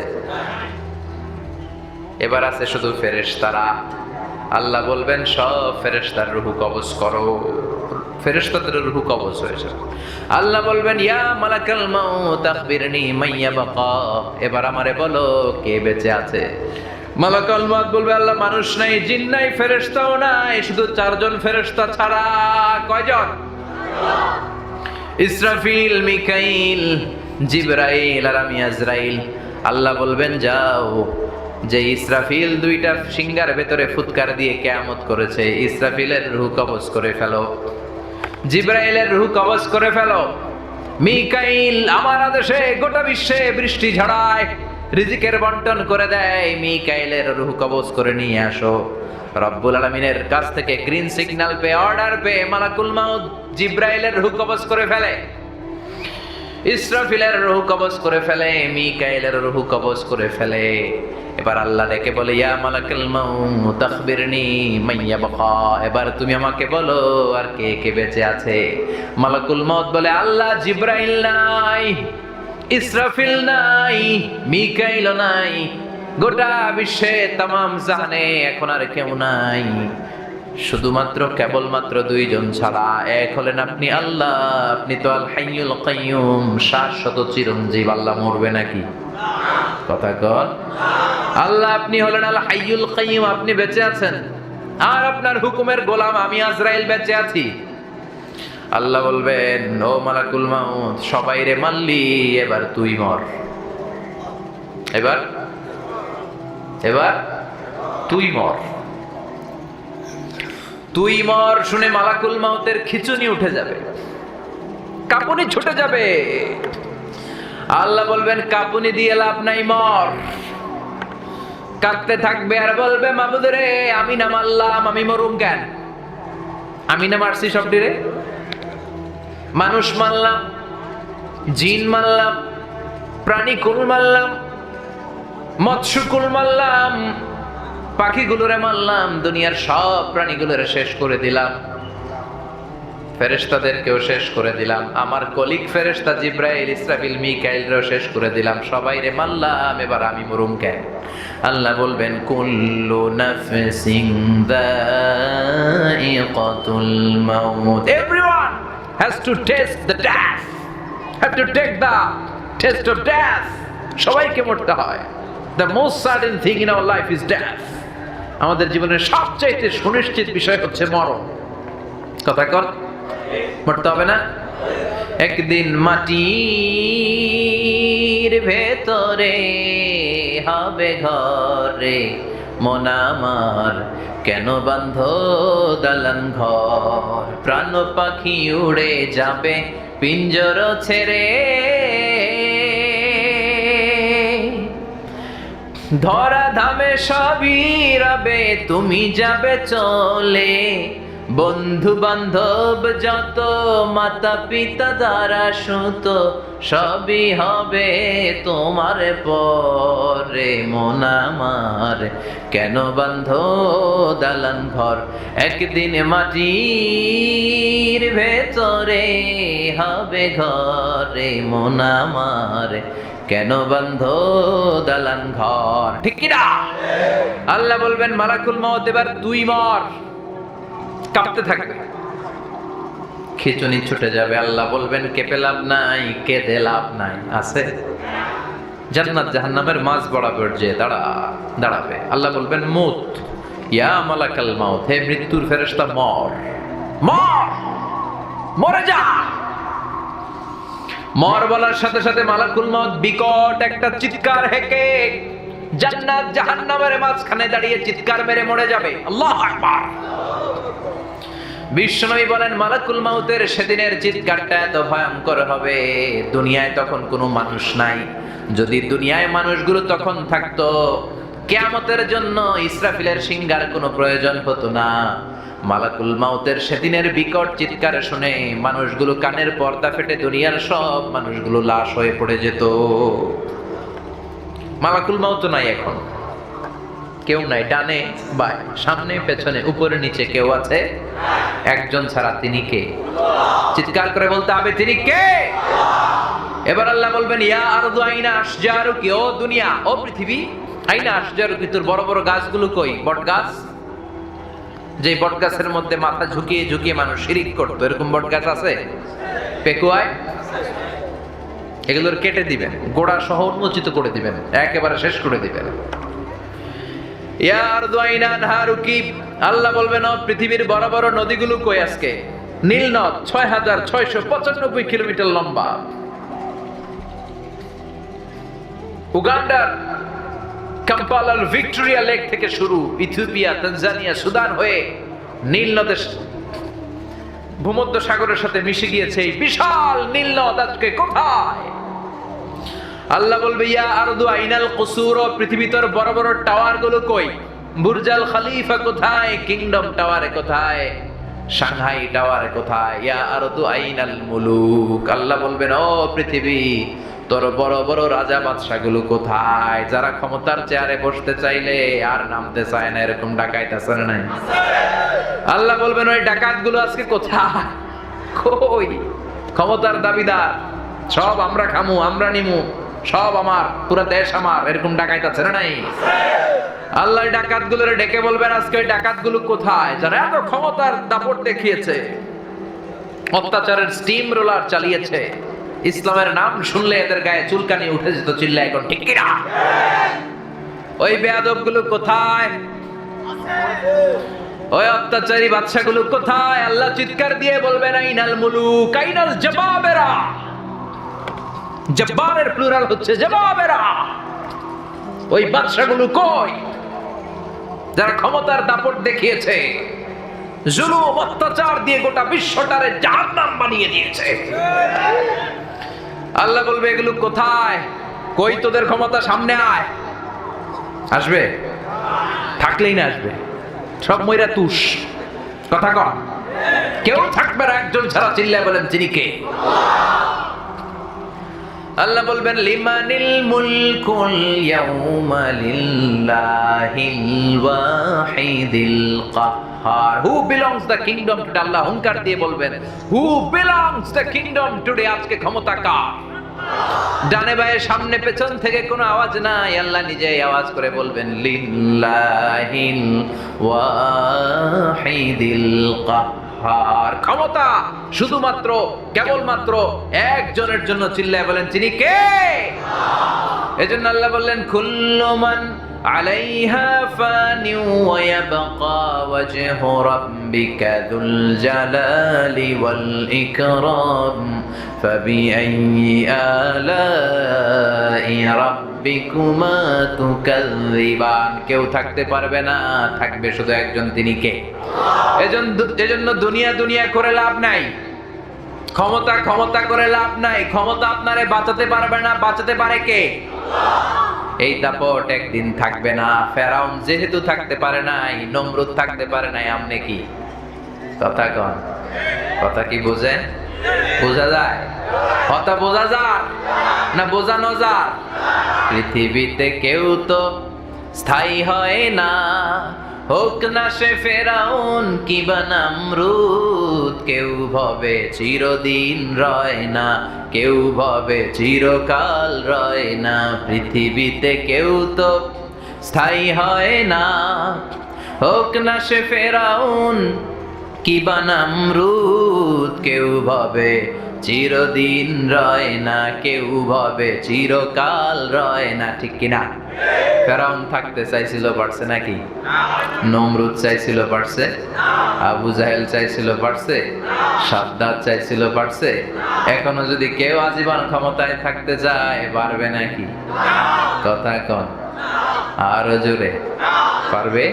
এবার আছে শুধু ফেরেশতারা। আল্লাহ বলবেন, সব ফেরেশতার রূহ কবজ করো। ফেরেশতাদের রূহ কবজ হয়েছে। আল্লাহ বলবেন, ইয়া মালাকুল মাউত আখবিরনি মান ইয়াবকা। এবার আমারে বলো, কে বেঁচে আছে? মালাকুল মাউত বলবে, আল্লাহ মানুষ নাই, জিন নাই, ফেরেশতাও নাই, শুধু 4 জন ফেরেশতা ছাড়া। কয়জন? ইসরাফিল, মিকাইল, জিবরাইল আর আমি আজরাইল। আল্লাহ বলবেন, যাও, যে ইসরাফিল 2টা সিংহার ভেতরে ফুৎকার দিয়ে কিয়ামত করেছে, ইসরাফিলের রূহ কবজ করে ফেলো, জিবরাইলের রূহ কবজ করে ফেলো। মিকাইল আমার আদেশে গোটা বিশ্বে বৃষ্টি ঝড়ায়, রিজিকের বন্টন করে দেয়। মিকাইলের রূহ কবজ করে নিয়ে আসো। রব্বুল আলামিনের কাছ থেকে গ্রিন সিগন্যাল পেয়ে, অর্ডার পেয়ে মালাকুল মাউত জিব্রাইলের রূহ কবজ করে ফেলে, ইসরাফিলের রূহ কবজ করে ফেলে, মিকাইলের রূহ কবজ করে ফেলে। এবার আল্লাহ ডেকে বলে, ইয়া মালাকুল মাউত আখবিরনি মাইয়া বাকা, এবার তুমি আমাকে বলো আর কে কে বেঁচে আছে। মালাকুল মাউত বলে, আল্লাহ, জিব্রাইল নাই, ইসরাফিল নাই, মিকাইল নাই, গোটা বিশ্বে তামাম জাহানে এখন আর কেউ নাই, শুধুমাত্র কেবলমাত্র দুইজন ছাড়া। এক হলেন আপনি আল্লাহ, আপনি তো আল হাইয়ুল কাইয়ুম, শাশ্বত চিরঞ্জীব। আল্লাহ মরবে নাকি? কথা কর। আল্লাহ আপনি হলেন আল হাইয়ুল কাইয়ুম, আপনি বেঁচে আছেন, আর আপনার হুকুমের গোলাম আমি আজরাইল বেঁচে আছি। আল্লাহ বলবেন, ও মালাকুল মাউত, সবাই রে মারলি, এবার তুই মর, এবার তুই মর, তুই মর। শুনে মালাকুল মাউতের খিঁচুনি উঠে যাবে, কাঁপুনি ছুটে যাবে। আল্লাহ বলবেন, কাঁপুনি দিয়ে লাভ নাই, মর। কাঁদতে থাকবে আর বলবে, মাবুদ রে, আমি না মারলাম, আমি মরুম কেন? আমি না মারছি সবটি রে, মানুষ মারলাম, জিন মারলাম, প্রাণী কুল মারলাম, মৎস্যকুল মারলাম, পাখিগুলোরে মারলাম, দুনিয়ার সব প্রাণীগুলোরে শেষ করে দিলাম, ফেরেশতাদেরকেও শেষ করে দিলাম, আমার কলিগ ফেরেশতা জিব্রাইল, ইসরাফিল, মিকাইলরেও শেষ করে দিলাম, সবাইরে মারলাম, এবার আমি মরুম কেন? আল্লাহ বলবেন, কুল্লু নাফসিন যায়িকাতুল মাউত, everyone has to taste the death, have to take the taste of death. সবাইকে মরতে হয়। The most certain thing in our life is death. আমাদের জীবনের সবচেয়ে সুনিশ্চিত বিষয় হচ্ছে মরণ। কথা কর, মরতে হবে না? একদিন মাটির ভেতরে হবে ঘরে, মন আমার কেন বান্ধ দালান ঘর, প্রাণ পাখি উড়ে যাবে পিঞ্জর ছেড়ে, ধরা ধামে সবই রবে, তুমি যাবে চলে, বন্ধু বান্ধব যত, মাতা পিতা দ্বারা সুত, সবই হবে তোমার পরে, মন আমার কেন বান্ধ দালান ঘর, একদিন মাটির ভেতরে হবে ঘরে, মন আমার কেন বান্ধ দালান ঘর। ঠিক কি না? আল্লাহ বলবেন, মালাকুল মাউত, এবার তুই মর। কাঁপতে থাকবে, খিঁচুনি ছুটে যাবে। আল্লাহ বলবেন, কেঁপে লাভ নাই, কেঁদে লাভ নাই। আছে জান্নাত জাহান্নামের মাঝ বরাবর যে দাঁড়াবে। আল্লাহ বলবেন, মুত ইয়া মালাকাল মাউত, হে মৃত্যুর ফেরেশতা, মর, মর, মরে যা। মর বলার সাথে সাথে মালাকুল মাউত বিকট একটা চিৎকার হেঁকে জান্নাত জাহান্নামের মাঝখানে দাঁড়িয়ে চিৎকার মেরে মরে যাবে। আল্লাহু আকবার। বিশ্বনবী বলেন, মালাকুল মাউতের সেদিনের চিৎকারটা এত ভয়ঙ্কর হবে, দুনিয়ায় তখন কোনো মানুষ নাই। যদি দুনিয়ায় মানুষগুলো তখন থাকতো, কিয়ামতের জন্য ইসরাফিলের সিংহার কোনো প্রয়োজন হতো না। মালাকুল মাউতের সেদিনের বিকট চিৎকার শুনে মানুষগুলো কানের পর্দা ফেটে দুনিয়ার সব মানুষগুলো লাশ হয়ে পড়ে যেত। মালাকুল মাউত নাই, এখন কেউ নাই, ডানে বাই, সামনে পেছনে, উপরে নিচে কেউ আছে একজন ছাড়া। তিনি কে? চিৎকার করে বলতে হবে, তিনি কে? এবার আল্লাহ বলবেন, ইয়া আরদু আইনা আশজারুকি, ও দুনিয়া, ও পৃথিবী, আইনা আশজারুকি, তোর বড় বড় গাছগুলো কই? বট গাছ, যে বট গাছের মধ্যে মাথা ঝুঁকিয়ে ঝুঁকিয়ে মানুষ শিরিক করতো, এরকম বট গাছ আছে? পেকুয়ায় এগুলোর কেটে দিবেন, গোড়া সহ উন্মোচিত করে দিবেন, একেবারে শেষ করে দিবেন। ইয়া আরদু আইনা আনহারুকি, আল্লাহ বলবেন, ও পৃথিবীর বড় বড় নদীগুলো কই আজকে? নীল নদ ৬৬৯৫ কিলোমিটার লম্বা, উগান্ডার কাম্পালার ভিক্টোরিয়া লেক থেকে শুরু, ইথিওপিয়া, তানজানিয়া, সুদান হয়ে নীল নদের ভূমধ্য সাগরের সাথে মিশে গিয়েছে এই বিশাল নীল নদ আজকে কোথায়? আল্লাহ বলবে ইয়া আরদু আইনাল কুসুর, পৃথিবীর বড় বড় টাওয়ার গুলো কই? বুর্জাল খলিফা কোথায়? কিংডম টাওয়ারে কোথায়? সাংহাই টাওয়ারে কোথায়? ইয়া আরদু আইনাল মুলুক, আল্লাহ বলবেন ও পৃথিবী তোর বড় বড় রাজা বাদশা গুলো কোথায়? যারা ক্ষমতার চেয়ারে বসতে চাইলে আর নামতে চায় না, এরকম ডাকাইত আছে না নাই? আল্লাহ বলবেন ওই ডাকাত গুলো আজকে কোথায়? কই? ক্ষমতার দাবিদার সব আমরা খামু, আমরা নিমু, সব আমার, পুরো দেশ আমার, এরকম ডাকাইত আছে না নাই? আল্লাহ ডাকাত গুলোরে ডেকে বলবেন আজকে ওই ডাকাত গুলো কোথায়? যারা এত ক্ষমতার দাপট দেখিয়েছে, অত্যাচারের স্টিম রোলার চালিয়েছে, ইসলামের নাম শুনলে এদের গায়ে চুলকানি উঠে যেত, চিল্লায় এখন ঠিক কিনা? ওই বেয়াদব গুলো কোথায়? ওই অত্যাচারী বাদশা গুলো কোথায়? আল্লাহ চিৎকার দিয়ে বলবেন আইনাল মুলুক, আইনাল জবাবেরা। জব্বারের প্লুরাল হচ্ছে জবাবেরা। ওই বাদশা গুলো কই? যারা ক্ষমতার দাপট দেখিয়েছে, জুলুম অত্যাচার দিয়ে গোটা বিশ্বটারে জাহান্নাম বানিয়ে দিয়েছে। আল্লাহ বলবে এগুলো কোথায়? কই তোদের ক্ষমতা? সামনে আয়। আসবে? থাকলেই না আসবে, সব মইরা তুষ। কথা কন, কেউ থাকবে না একজন ছাড়া। চিল্লায় বলেন তিনি কে? আল্লাহ বলবেন লিমানিল মুলকুল ইয়াউমা লিল্লাহিল ওয়াহিদিল কাহ্হার। Who belongs the kingdom today? আল্লাহ হুঙ্কার দিয়ে বলবেন who belongs the kingdom today? আজকে ক্ষমতা কার? ডানে বায়ে সামনে পেছন থেকে কোনো আওয়াজ নাই, আল্লাহ নিজেই আওয়াজ করে বলবেন লিল্লাহিল ওয়াহিদিল কাহ্হার। ক্ষমতা শুধুমাত্র কেবলমাত্র একজনের জন্য। চিল্লায় বলেন তিনি কে? এজন্য আল্লাহ বললেন কুল্লু মান আলাইহা ফানি ওয়া ইয়াবকা ওয়াজহু রাব্বিকা যুল জালালি ওয়াল ইকরাম ফাবিআইয়ি আলাই রাব্বিকুমা তুকাযযিবান। কেউ থাকতে পারবে না, থাকবে শুধু একজন, তিনি কে? এজন্য দুনিয়া দুনিয়া করে লাভ নাই, ক্ষমতা ক্ষমতা করে লাভ নাই। ক্ষমতা আপনারে বাঁচাতে পারবে না, বাঁচাতে পারে কে? এই দাপট একদিন থাকবে না। ফেরাউন যেহেতু থাকতে পারে নাই, নমরুদ থাকতে পারে নাই, আমনে কি? কথা কন, কথা কি বোঝেন? বোঝা যায়? কথা বোঝা যায় না বোঝানো যায়? পৃথিবীতে কেউ তো স্থায়ী হয় না, হোক না সে ফেরাউন কিবা নমরুদ। কেউ ভাবে চিরদিন রয় না, কেউ ভাবে চিরকাল রয় না। পৃথিবীতে কেউ তো স্থায়ী হয় না, হোক না সে ফেরাউন কিবা নমরুদ। কেউ ভাবে চিরদিন রয় না, কেউ ভাবে চিরকাল রয় না। ঠিক কিনা? ফেরাউন থাকতে চাইছিল, পারছে নাকি? নমরুদ চাইছিল, পারছে? আবু জাহেল চাইছিল, পারছে? সাদ্দাত চাইছিল, পারছে? এখনো যদি কেউ আজীবন ক্ষমতায় থাকতে চায়, পারবে নাকি? কথা কন, আরো জোরে। পারবে?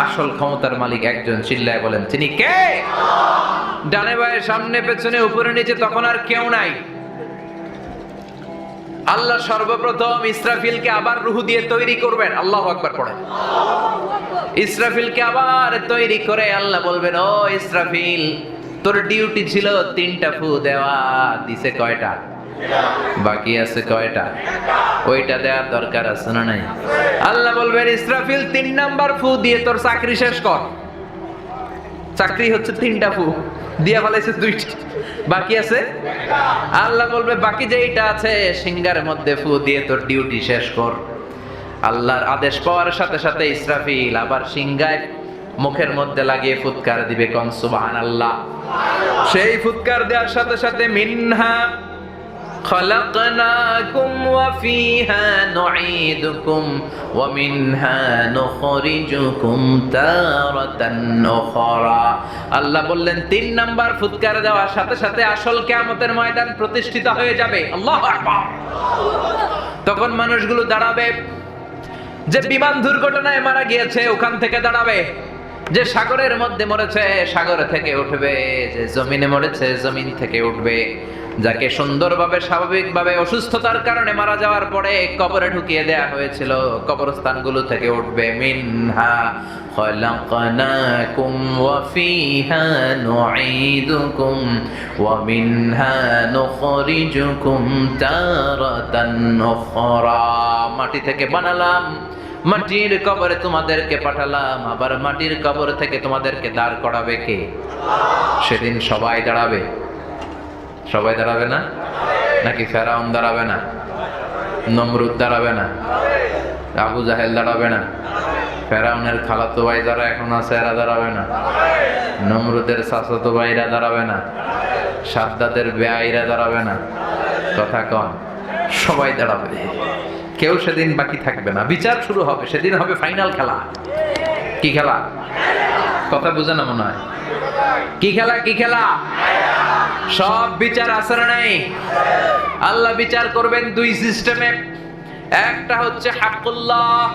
আসল ক্ষমতার মালিক একজন। চিল্লায় বলেন তিনি কে? ডানে বায়ে সামনে পেছনে উপরে নিচে তখন আর কেউ নাই। আল্লাহ সর্বপ্রথম ইসরাফিলকে আবার রূহ দিয়ে তৈরি করবেন। আল্লাহু আকবার পড়েন। ইসরাফিলকে আবার তৈরি করে আল্লাহ বলবেন ও ইসরাফিল, তোর ডিউটি ছিল 3টা ফু দেওয়া, দিছে কয়টা? বাকি আছে কয়টা? ওইটা দেওয়ার দরকার আছে না নাই? আল্লাহ বলবেন ইসরাফিল 3 নাম্বার ফু দিয়ে তোর চাকরি শেষ কর। চাকরি হচ্ছে 3টা ফু, দিয়া ফেলাইছে 2টা, বাকি আছে। আল্লাহ বলবে বাকি যেইটা আছে সিংহার মধ্যে ফু দিয়ে তোর ডিউটি শেষ কর। আল্লাহর আদেশ পাওয়ার সাথে সাথে ইসরাফিল আবার সিংহায় মুখের মধ্যে লাগিয়ে ফুৎকার দিবে। কোন সুবহানাল্লাহ। সেই ফুৎকার দেওয়ার সাথে সাথে মিনহা خلقناكم وفيها نعيدكم ومنها نخرجكم تارة أخرى। আল্লাহ বললেন 3 নাম্বার ফুৎকার দেওয়ার সাথে সাথে আসল কিয়ামতের ময়দান প্রতিষ্ঠিত হয়ে যাবে। আল্লাহু আকবার। তখন মানুষগুলো দাঁড়াবে, যে বিমান দুর্ঘটনায় মারা গিয়েছে ওখান থেকে দাঁড়াবে, যে সাগরের মধ্যে মরেছে সাগর থেকে উঠবে, যে জমিনে মরেছে জমিন থেকে উঠবে, যাকে সুন্দরভাবে স্বাভাবিকভাবে অসুস্থতার কারণে মারা যাওয়ার পরে কবরে ঢুকিয়ে দেয়া হয়েছিল কবরস্থানগুলো থেকে উঠবে। মিনহা খলাকনাকুম ওয়া ফিহা নুঈদুকুম ওয়া মিনহা নুখরিজুকুম তারাতান উখরা। মাটি থেকে বানালাম, মাটির কবরে তোমাদেরকে পাঠালাম, আবার মাটির কবর থেকে তোমাদেরকে দাঁড় করাবে কে? সেদিন সবাই দাঁড়াবে। সবাই দাঁড়াবে না? নাকি ফেরাউন দাঁড়াবে না? নমরুদ দাঁড়াবে না? আবু জাহেল দাঁড়াবে না? ফেরাউনের খালাতো ভাই যারা এখন আছে এরা দাঁড়াবে না? নমরুদের চাচাতো ভাইরা দাঁড়াবে না? সাদ্দাতের বেআইরা দাঁড়াবে না? কথা কন, সবাই দাঁড়াবে। কেউ সেদিন বাকি থাকবে না, বিচার শুরু হবে। সেদিন হবে ফাইনাল খেলা। কি খেলা? কথা বুঝে না মনে হয়? কি খেলা? কি খেলা? সব বিচার আসর নাই। আল্লাহ বিচার করবেন দুই সিস্টেমে। একটা হচ্ছে হাক্কুল্লাহ,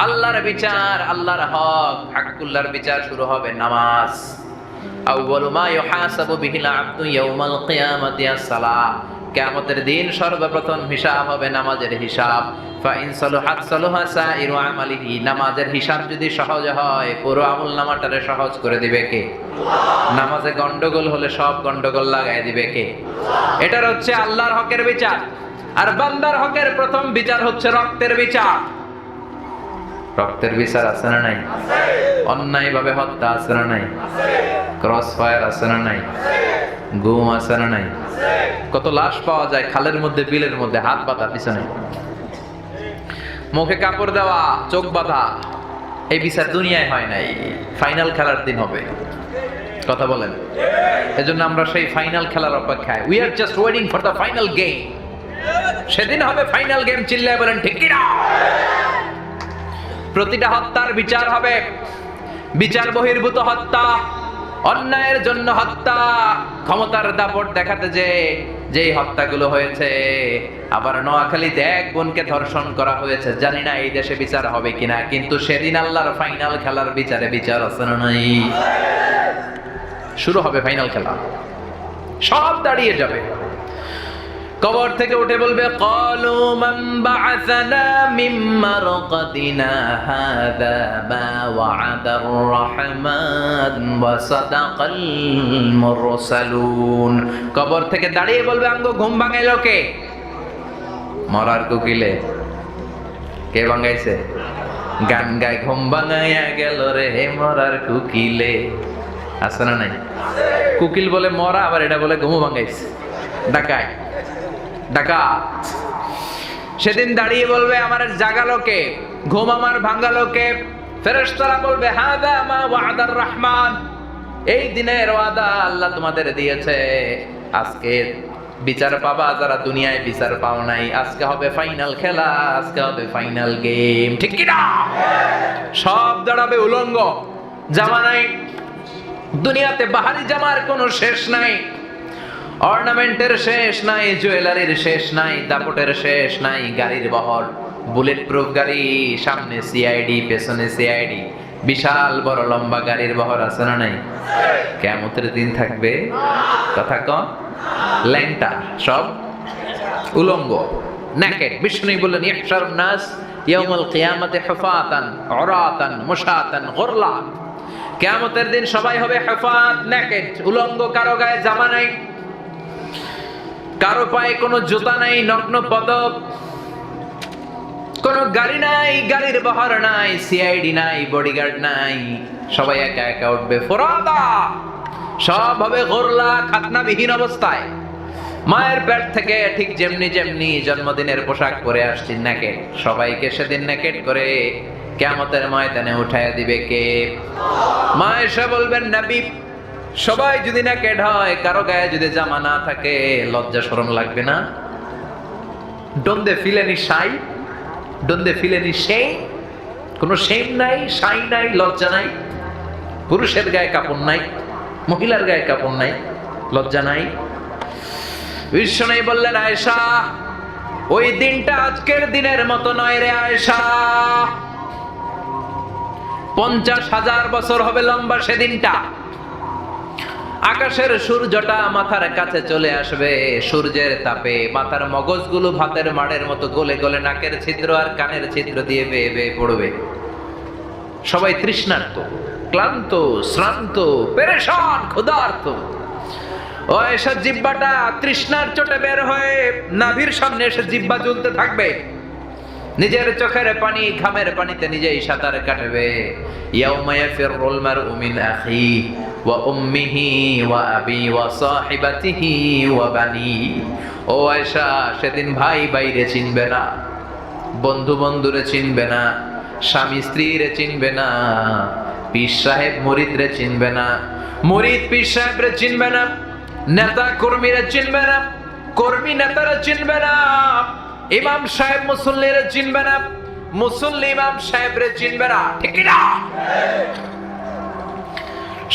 আল্লাহর বিচার, আল্লাহর হক। হাক্কুল্লাহর বিচার শুরু হবে নামাজ। আউয়ালু মা ইউহাসাবু বিহিল আবদু ইয়াউমাল কিয়ামাতি আস-সালাহ। কিয়ামতের দিন সর্বপ্রথম হিসাব হবে নামাজের হিসাব। ফাইন সালুহাত সালুহা সাইরু আমালিহি। নামাজের হিসাব যদি সহজ হয় পুরো আমলনামাটারে সহজ করে দিবে কে? নামাজে গন্ডগোল হলে সব গন্ডগোল লাগাই দিবে কে? এটার হচ্ছে আল্লাহর হকের বিচার। আর বান্দার হকের প্রথম বিচার হচ্ছে রক্তের বিচার। রক্তের বিচার আছে না নাই? অন্যায় ভাবে হত্যা আছে না নাই? ক্রস ফায়ার আছে না নাই? গুম আছে না নাই? কত লাশ পাওয়া যায় খালের মধ্যে, বিলের মধ্যে, হাত বাঁধা পিছনে, মুখে কাপড় দেওয়া, চোখ বাঁধা। এই বিচার দুনিয়ায় হয় নাই, ফাইনাল খেলার দিন হবে। কথা বলেন? এজন্য আমরা সেই ফাইনাল খেলার অপেক্ষায়। We are just waiting for the final game. সেদিন হবে ফাইনাল গেম। চিল্লায় বলেন ঠিক কি না? প্রতিটা হত্যার বিচার হবে। বিচার বহির্ভূত হত্যা, অন্যায়ের জন্য হত্যা, ক্ষমতার দাপট দেখাতে যেই হত্যাগুলো হয়েছে। আবার নোয়াখালীতে এক বোনকে ধর্ষণ করা হয়েছে। জানি না এই দেশে বিচার হবে কিনা, কিন্তু সেদিন আল্লাহর ফাইনাল খেলার বিচারে বিচার আছে না নাই? শুরু হবে ফাইনাল খেলা। সব দাঁড়িয়ে যাবে। কবর থেকে উঠে বলবে ক্বালু মান বা'আসানা মিন মারকাদিনা হাযা মা ওয়া'আদার রাহমান ওয়া সাদাকাল মুরসালুন। কবর থেকে দাঁড়িয়ে বলবে আঙ্গো ঘুম ভাঙাইলো কে? মরার কোকিলে। কে ভাঙাইছে? গান গায় ঘুম ভাঙাইয়া গেল রে মরার কোকিলে। আছে না নাই? কোকিল বলে মরা, আবার এটা বলে ঘুম ভাঙাইছে। ডাকায়, ডাকাত। সেদিন দাঁড়িয়ে বলবে আমার জাগালো কে? ঘুম আমার ভাঙালো কে? ফেরেশতারা বলবে হাযা মা ওয়া'আদার রাহমান। এই দিনের ওয়াদা আল্লাহ তোমাদের দিয়েছে। আজকে বিচার পাবা যারা দুনিয়ায় বিচার পাও নাই। আজকে হবে ফাইনাল খেলা, আজকে হবে ফাইনাল গেম। ঠিক কি না? সব দাঁড়াবে উলঙ্গ, জামা নাই। দুনিয়াতে বাহারি জামার কোনো শেষ নাই, অর্নামেন্টের শেষ নাই, জুয়েলারির শেষ নাই, দাপটের শেষ নাই। গাড়ির বহর, বুলেট প্রুফ গাড়ি, সামনে সিআইডি, পেছনে সিআইডি, বিশাল বড় লম্বা গাড়ির বহর আছে না নাই? কিয়ামতের দিন থাকবে। কথা কন, ল্যাংটা, সব উলঙ্গ, নেকেড। বিষ্ণু বললেন ইহশারুন নাস ইয়াউমাল কিয়ামাতি হুফাতান উরাতান মুশাতান গুরলা। কিয়ামতের দিন সবাই হবে হুফাত, নেকেড, উলঙ্গ, কারো গায়ে জামা নাই, কারো পায়ে কোনো জুতা নাই, নগ্ন পদক। কোনো গাড়ি নাই, গাড়ির বহর নাই, সিআইডি নাই, বডিগার্ড নাই। সবাই একা একা উঠবে ফোরাদা। সব হবে গোরলা, খাতনাবিহীন অবস্থায়। মায়ের পেট থেকে ঠিক যেমনি যেমনি জন্মদিনের পোশাক পরে আসছি নেকেড, সবাইকে সেদিন নেকেড করে কিয়ামতের ময়দানে উঠায় দিবে কে? মা এসে বলবেন নবী, সবাই যদি নেকেড হয়, কারো গায়ে যদি জামা না থাকে, লজ্জা শরম লাগবে না? Don't they feel any shy? Don't they feel any shame? কোনো শেম নাই, শাই নাই, লজ্জা নাই। পুরুষের গায়ে কাপড় নাই, মহিলার গায়ে কাপড় নাই, লজ্জা নাই। বিষ্ণু বললেন আয়েশা, ওই দিনটা আজকের দিনের মতো নয় রে আয়েশা। 50,000 বছর হবে লম্বা সেদিনটা। আকাশের সূর্যটা মাথার কাছে চলে আসবে, সূর্যের তাপে মাথার মগজগুলো ভাতের মাড়ের মতো গলে গলে নাকের ছিদ্র আর কানের ছিদ্র দিয়ে বেয়ে বেয়ে পড়বে। সবাই তৃষ্ণার্ত, ক্লান্ত, শ্রান্ত, পেরেশান, ক্ষুধার্ত। ও এসব জিহ্বাটা তৃষ্ণার চোটে বের হয়ে নাভির সামনে এসে জিহ্বা জ্বলতে থাকবে, নিজের চোখের পানি ঘামের পানিতে নিজেই সাঁতার কাটবে। ইয়াউমা ইয়াফিরুল মারউ মিন আখি ওয়া উম্মিহি ওয়া আবি ওয়া সাহিবাতিহি ওয়া বানি। ও আয়েশা, সেদিন ভাই ভাইরে চিনবে না, বন্ধু বন্ধুরে চিনবে না, স্বামী স্ত্রীরে চিনবে না, পীর সাহেব মুরিদরে চিনবে না, মুরিদ পীর সাহেবরে চিনবে না, নেতা কর্মীরে চিনবে না, কর্মী নেতারা চিনবে না, ইমাম সাহেব মুসল্লিরে চিনবে না, মুসল্লি ইমাম সাহেবরে চিনবে না, ঠিক না?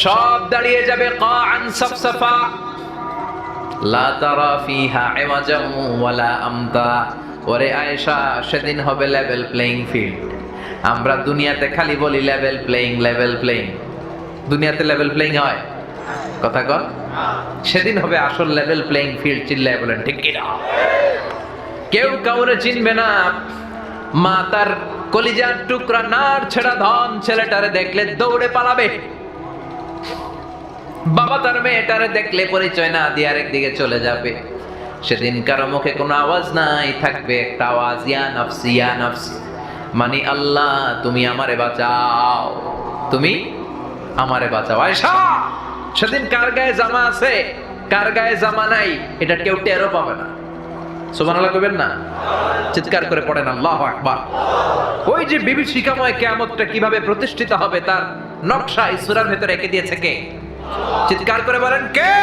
সব দাঁড়িয়ে যাবে কাআন সাফসাফা, লা তারা ফিহা ইওয়াজাম ওয়ালা আমতা। ওরে আয়েশা, সেদিন হবে লেভেল প্লেইং ফিল্ড। আমরা দুনিয়াতে খালি বলি লেভেল প্লেইং, লেভেল প্লেইং। দুনিয়াতে লেভেল প্লেইং হয়? কথা কন। সেদিন হবে আসল লেভেল প্লেইং ফিল্ড। চিল্লায় বলেন ঠিক কি না? কেউ কাউরে চিনবে না। মা তার কলিজার টুকরা নার ছেড়া ধন ছেলেটারে দেখলে দৌড়ে পালাবে, বাবা তার মেয়েটারে দেখলে পরিচয় না দিয়ে আরেক দিকে চলে যাবে। সেদিন কারো মুখে কোনো আওয়াজ নাই, থাকবে একটা আওয়াজ, ইয়া নাফসি ইয়া নাফসি, মানে আল্লাহ তুমি আমারে বাঁচাও, তুমি আমারে বাঁচাও। আয়েশা, সেদিন কার গায়ে জামা আছে কার গায়ে জামা নাই এটা কেউ টেরও পাবে না। সুবহানাল্লাহ কইবেন না? চিৎকার করে পড়েন আল্লাহু আকবার। ওই যে বিভীষিকাময় কিয়ামতটা কিভাবে প্রতিষ্ঠিত হবে তার নকশা এই সূরার ভিতরে এঁকে দিয়েছে কে? চিৎকার করে বলেন কে?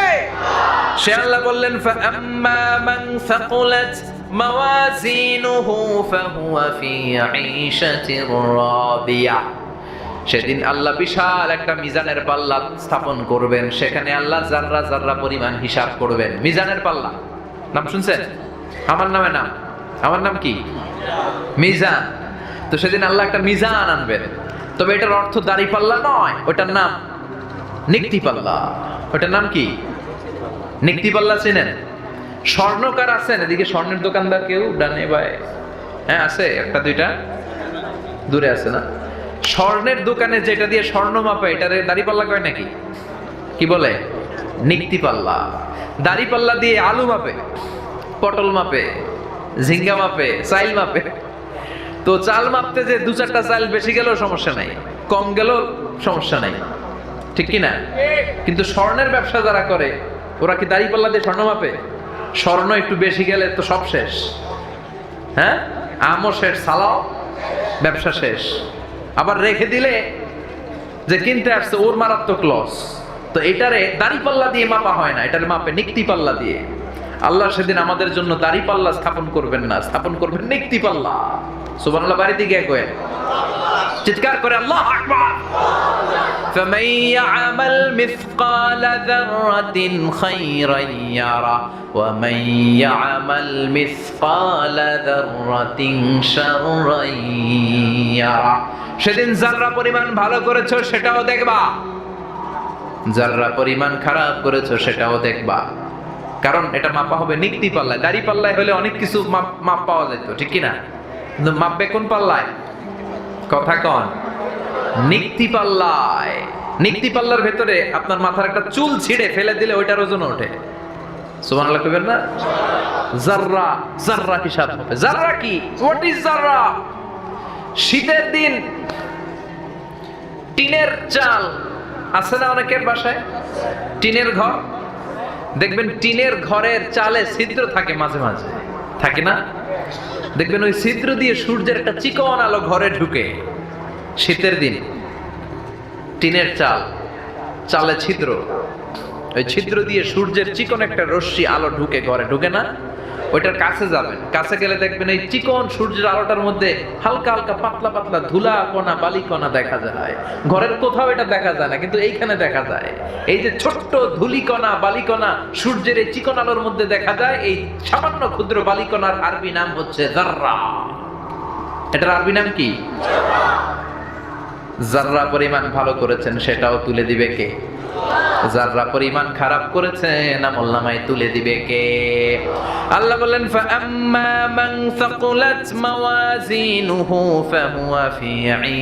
সে আল্লাহ বললেন, ফাআম্মা মান সাকুলাত মাওয়াজিনুহু ফাহুয়া ফি ঈশাতির রাদিয়া। সেদিন আল্লাহ বিশাল একটা মিজানের পাল্লা স্থাপন করবেন, সেখানে আল্লাহ যাররা যাররা পরিমাণ হিসাব করবেন। মিজানের পাল্লা নাম শুনছেন? আমার নামে নাম, আমার নাম কি? মিজান। তো সেদিন আল্লাহ একটা মিজান আনবেন, তবে এটার অর্থ দাড়ি পাল্লা নয়, ওটার নাম নিক্তি পাল্লা। ওটার নাম কি? নিক্তি পাল্লা। চেনেন? স্বর্ণকার আছেন এদিকে? স্বর্ণের দোকানদার কেউ ডানে বাই? হ্যাঁ আছে, একটা দুইটা দূরে আছে না? স্বর্ণের দোকানে যেটা দিয়ে স্বর্ণ মাপে এটারে দাড়ি পাল্লা কয় নাকি? কি বলে? নিক্তি পাল্লা। দাড়ি পাল্লা দিয়ে আলু মাপে, পটল মাপে, ঝিঙ্গা মাপে, চাইল মাপে। তো চাল মাপতে যে দু চারটা চাল বেশি গেলেও সমস্যা নাই, কম গেলেও সমস্যা নাই, ঠিক কি না? কিন্তু স্বর্ণের ব্যবসা যারা করে ওরা কি দাড়ি পাল্লা দিয়ে স্বর্ণ মাপে? স্বর্ণ একটু বেশি গেলে তো সব শেষ। হ্যাঁ, আমও শেষ, সালাও, ব্যবসা শেষ। আবার রেখে দিলে যে কিনতে আসছে ওর মারাত্মক লস। তো এটারে দাড়ি পাল্লা দিয়ে মাপা হয় না, এটারে মাপে নিক্তি পাল্লা দিয়ে। আল্লাহ সেদিন আমাদের জন্য দাড়ি পাল্লা স্থাপন করবেন না, স্থাপন করবেন নিক্তি পাল্লা। সুবহানাল্লাহ বাড়িতে গিয়ে কয়, চিৎকার করে আল্লাহু আকবার। فمن يعمل مثقال ذرة خيرا يره ومن يعمل مثقال ذرة شرا يره। সেদিন যারা পরিমাণ ভালো করেছো সেটাও দেখবা, যারা পরিমাণ খারাপ করেছো সেটাও দেখবা। কারণ এটা মাপা হবে নিক্তি পাল্লায়। দাড়ি পাল্লায় হলে অনেক কিছু মাপ পাওয়া যেত, ঠিক কি না? কিন্তু মাপবে কোন পাল্লায়? কথা কন। নিক্তি পাল্লায়। নিক্তি পাল্লার ভেতরে আপনার মাথার একটা চুল ছিঁড়ে ফেলে দিলে ওইটার ওজন ওঠে। সুবহানাল্লাহ কইবেন না? যাররা, যাররা হিসাব হবে। যাররা কি? হোয়াট ইজ যাররা? শীতের দিন টিনের চাল আছে না অনেকের বাসায়? টিনের ঘর দেখবেন, টিনের ঘরের চালে ছিদ্র থাকে মাঝে মাঝে, থাকে না? দেখবেন ওই ছিদ্র দিয়ে সূর্যের একটা চিকন আলো ঘরে ঢুকে। শীতের দিন টিনের চাল, চালে ছিদ্র, ওই ছিদ্র দিয়ে সূর্যের চিকন একটা রশ্মি আলো ঢুকে ঘরে, ঢুকে না? ওইটার কাছে যাবেন, কাছে গেলে দেখবেন এই চিকন সূর্যের আলোটার মধ্যে হালকা হালকা পাতলা পাতলা ধুলা কণা বালি কণা দেখা যায়। ঘরের কোথাও এটা দেখা যায় না, কিন্তু এইখানে দেখা যায়। এই যে ছোট্ট ধুলিকণা বালিকণা সূর্যের এই চিকন আলোর মধ্যে দেখা যায়, এই সামান্য ক্ষুদ্র বালিকণার আরবি নাম হচ্ছে যাররা। এটার আরবি নাম কি? যাররা পরিমাণ ভালো করেছেন সেটাও তুলে দিবে কে? যাররা পরিমাণ খারাপ করেছেন আমলনামায় তুলে দিবে কে? আল্লাহ বললেন ফাআম্মা মান সাকুলাত মাওয়াজিনুহু ফাহুয়া ফি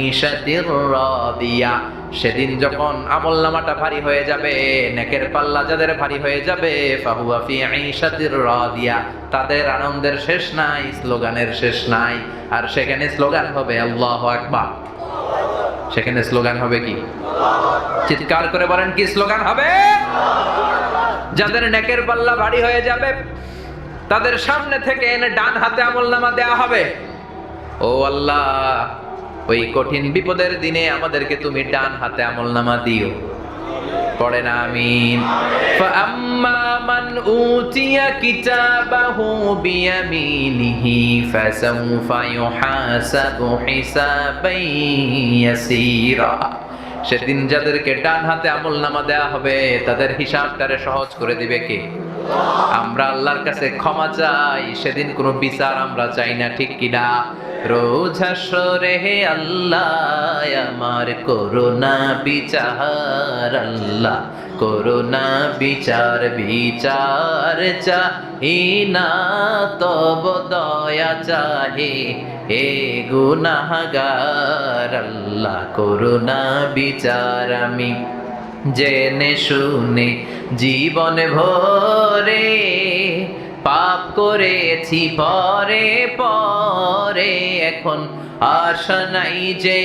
ঈশাতির রাদিয়া। সেদিন যখন আমলনামাটা ভারী হয়ে যাবে, নেকের পাল্লা যাদের ভারী হয়ে যাবে, ফাহুয়া ফি ঈশাতির রাদিয়া, তাদের আনন্দের শেষ নাই, স্লোগানের শেষ নাই। আর সেখানে স্লোগান হবে আল্লাহু আকবার। সেখানে স্লোগান হবে কি? চিৎকার করে বলেন, কি স্লোগান হবে? যাদের নেকের পাল্লা ভারী হয়ে যাবে তাদের সামনে থেকে এনে ডান হাতে আমলনামা দেয়া হবে। ও আল্লাহ, ওই কঠিন বিপদের দিনে আমাদেরকে তুমি ডান হাতে আমলনামা দিও। পড়েন আমিন। ফাআম্মা মান উতিয়া কিতাবাহু বিয়ামিনিহি ফাসাউফা ইউহাসাবু হিসাবান ইয়াসীরা। সেদিন যাদেরকে ডান হাতে আমলনামা দেয়া হবে তাদের হিসাবটারে সহজ করে দিবে কে? আমরা আল্লাহর কাছে ক্ষমা চাই, সেদিন কোনো বিচার আমরা চাই না, ঠিক কিনা? রোজ হাসরে হে আল্লাহ আমার করোনা বিচার, আল্লাহ করোনা বিচার, বিচার চাহি না তব দয়া চাহে হে গুনাহগার, আল্লাহ করোনা বিচার। আমি জেনে শুনে জীবন ভরে পাপ করেছি পরে পরে, এখন আশা নাই যে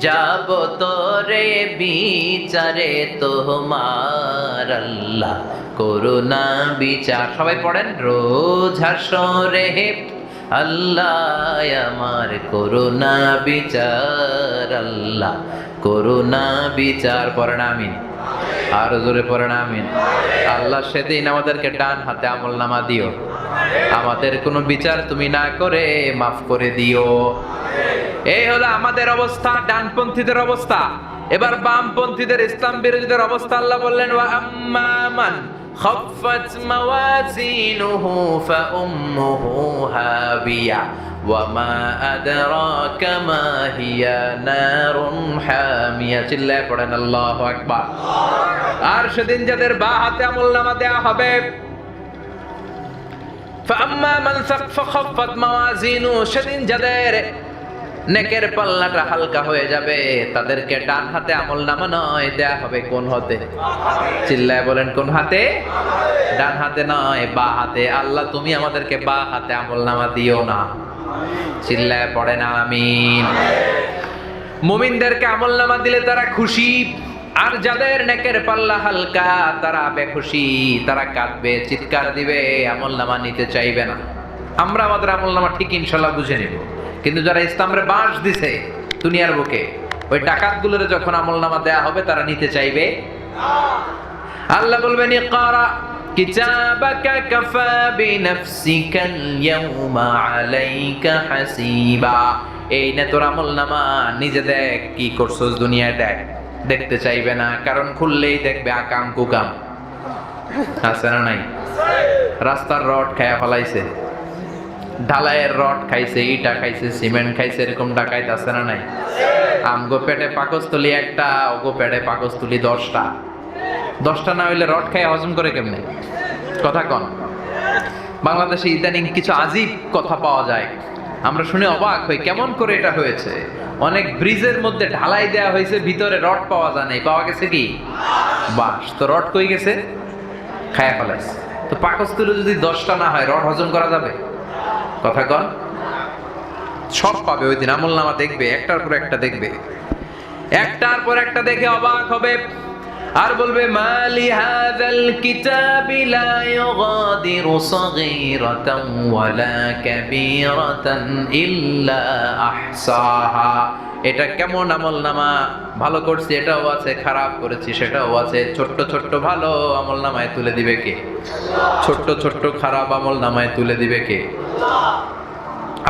যাব তোরে বিচারে তোমার, আল্লাহ করুণা বিচার। সবাই পড়েন, রোজ হাসরে হে আল্লাহ আমার করুণা বিচার, আল্লাহ করুণা বিচার। পড়েন আমিন, আর জোরে পড়েন আমিন। আল্লাহ সেদিন আমাদেরকে ডান হাতে আমলনামা দিও, আমাদের কোনো বিচার তুমি না করে মাফ করে দিও। এই হলো আমাদের অবস্থা, ডানপন্থীদের অবস্থা। এবার বামপন্থীদের, ইসলাম বিরোধীদের অবস্থা আল্লাহ বললেন ওয়া আম্মা মান খাফফাত মাওয়াজিনুহু ফাউম্মুহু হাবিয়া ওয়া মা আদরাকা মা হিয়া নারুন হামিয়া। চিল্লায়ে পড়েন আল্লাহু আকবার। আর সেদিন যাদের বাঁ হাতে আমলনামা দেয়া হবে, ফাআম্মা মান খাফফাত মাওয়াজিনুহু, সেদিন যাদের নেকের পাল্লাটা হালকা হয়ে যাবে তাদেরকে ডান হাতে আমলনামা নয় দেয়া হবে কোন হাতে? চিল্লায় বলেন, কোন হাতে? ডান হাতে নয়, বাঁ হাতে। আল্লাহ তুমি আমাদেরকে বাঁ হাতে আমলনামা দিও না। চিল্লায় পড়েন আমিন। মুমিনদেরকে আমলনামা দিলে তারা খুশি, আর যাদের নেকের পাল্লা হালকা তারা বেখুশি, তারা কাঁদবে, চিৎকার দিবে, আমলনামা নিতে চাইবে না। আমরা আমাদের আমলনামা ঠিক ইনশাআল্লাহ বুঝে নিব, কিন্তু যারা ইসলামরে বাঁশ দিছে দুনিয়ার বুকে, ওই ডাকাতগুলোর যখন আমলনামা দেয়া হবে তারা নিতে চাইবে। আল্লাহ বলবেন ইকরা কিতাবাকা কাফা বিনাফসিকাল ইয়াউমা আলাইকা হাসিবা। এই নে তোর আমলনামা, নিজে দেখ কি করছস দুনিয়ায়, দেখ। দেখতে চাইবে না, কারণ খুললেই দেখবে আকাম কুকাম। আছে না নাই? রাস্তার রড খায়া ফলাইছে, ঢালাইয়ের রড খাইছে, ইটা খাইছে, সিমেন্ট খাইছে, এরকম ডাকাইত আছে না নাই? আমগো পেটে পাকস্থলী একটা, ওগো পেটে পাকস্থলী 10টা। 10টা না হইলে রড খাই হজম করে কেমনে? কথা কন। বাংলাদেশে ইদানিং কিছু আজীব কথা পাওয়া যায়, আমরা শুনে অবাক হই কেমন করে এটা হয়েছে। অনেক ব্রিজের মধ্যে ঢালাই দেয়া হয়েছে, ভিতরে রড পাওয়া যায় নাই। পাওয়া গেছে কি? বাস। তো রড কই গেছে? খায়া ফেলাইছে। তো পাকস্থলী যদি 10টা না হয়, রড হজম করা যাবে? কথা কন। সব পাবে ওই দিন, আমলনামা দেখবে, একটার পর একটা দেখবে, একটার পর একটা দেখে অবাক হবে, আর বলবে মালি হাযাল কিতাবি লা ইউগাদিরু সাগীরাতান ওয়ালা কাবীরাতান ইল্লা আহসাহা। এটা কেমন আমলনামা? ভালো করছি এটাও আছে, খারাপ করেছি সেটাও আছে। ছোট্ট ছোট্ট ভালো আমলনামায় তুলে দিবে কে? ছোট্ট ছোট্ট খারাপ আমলনামায় তুলে দিবে কে?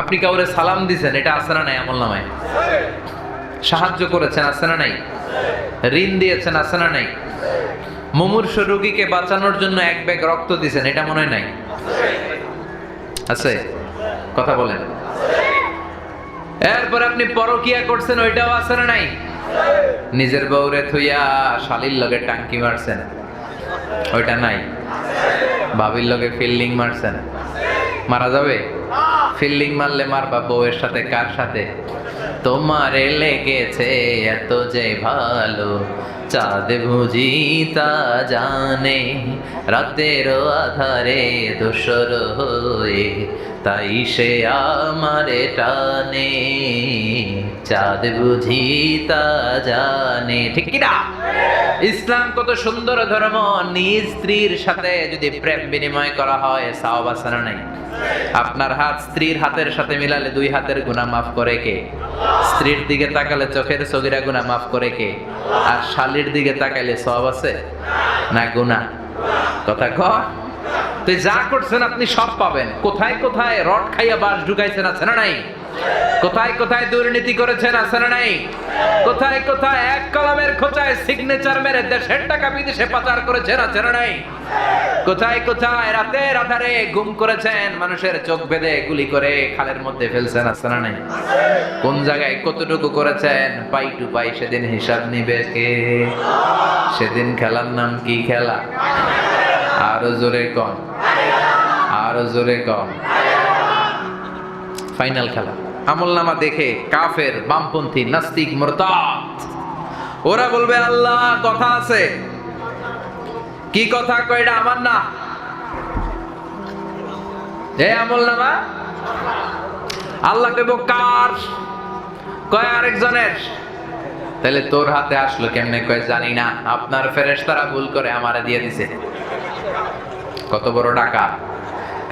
আপনি কাউরে সালাম দিছেন, এটা আছে না নাই আমলনামায়? সাহায্য করেছেন, আছে না নাই? ঋণ দিয়েছেন, আছে না নাই? মুমূর্ষ রোগীকে বাঁচানোর জন্য 1 ব্যাগ রক্ত দিয়েছেন, এটা মনে হয় নাই? আছে? কথা বলেন। এরপর আপনি পরকিয়া করছেন, ওইটাও আছে না নাই? নিজের বউরে থুইয়া শালির লগে টাঙ্কি মারছেন, ওইটা নাই। ভাবির লগে ফিল্ডিং মারছেন, মারা যাবে? ফিল্ডিং মারলে মারবা বউয়ের সাথে, কার সাথে? তোমারে লেগেছে এত যে ভালো, চাঁদ বুঝি তা জানে, রাতের আধারে দোসর হয়ে তাই সে আমারে টানে, চাঁদ বুঝি তা জানে। ঠিক কিনা? ইসলাম কত সুন্দর ধর্ম। নিজ স্ত্রীর সাথে যদি প্রেম বিনিময় করা হয়, সওয়াব আছে না নাই? আপনার হাত স্ত্রীর হাতের সাথে মিলালে 2 হাতের গুনাহ মাফ করে কে? স্ত্রীর দিকে তাকালে চোখের সগীরা গুনাহ মাফ করে কে? আর শালীর দিকে তাকালে সওয়াব আছে না গুনাহ? কথা কয়। তুই যা করছেন আপনি সব পাবেন। কোথায় কোথায় রড খাইয়া বাস ঢুকাইছেন, আছে না নাই? কোথায় কোথায় দুর্নীতি করেছেন, আছে না নাই? কোথায় কোথায় এক কলমের খোঁচায় সিগনেচার মেরে দেশের টাকা বিদেশে পাচার করেছেন, আছে না নাই? কোথায় কোথায় রাতের আধারে গুম করেছেন, মানুষের চোখ বেঁধে গুলি করে খালের মধ্যে ফেলছেন, আছে না নাই? কোন জায়গায় কতটুকু করেছেন, পাই টু পাই সেদিন হিসাব নিবে কে? সেদিন খেলার নাম কি খেলা? আরো জোরে কম, আরো জোরে কম। ফাইনাল খেলা। আমলনামা দেখে কাফের, বামপন্থী, নাস্তিক, মুরতাদ ওরা বলবে আল্লাহ কথা আছে। কি কথা? কয়টা আমার না, এই আমলনামা আল্লাহ দেব কার? কয় আরেকজনের। তাহলে তোর হাতে আসলো কেমনে? কয় জানি না, আপনার ফেরেশতারা ভুল করে আমারে দিয়ে দিছে। কত বড় টাকা!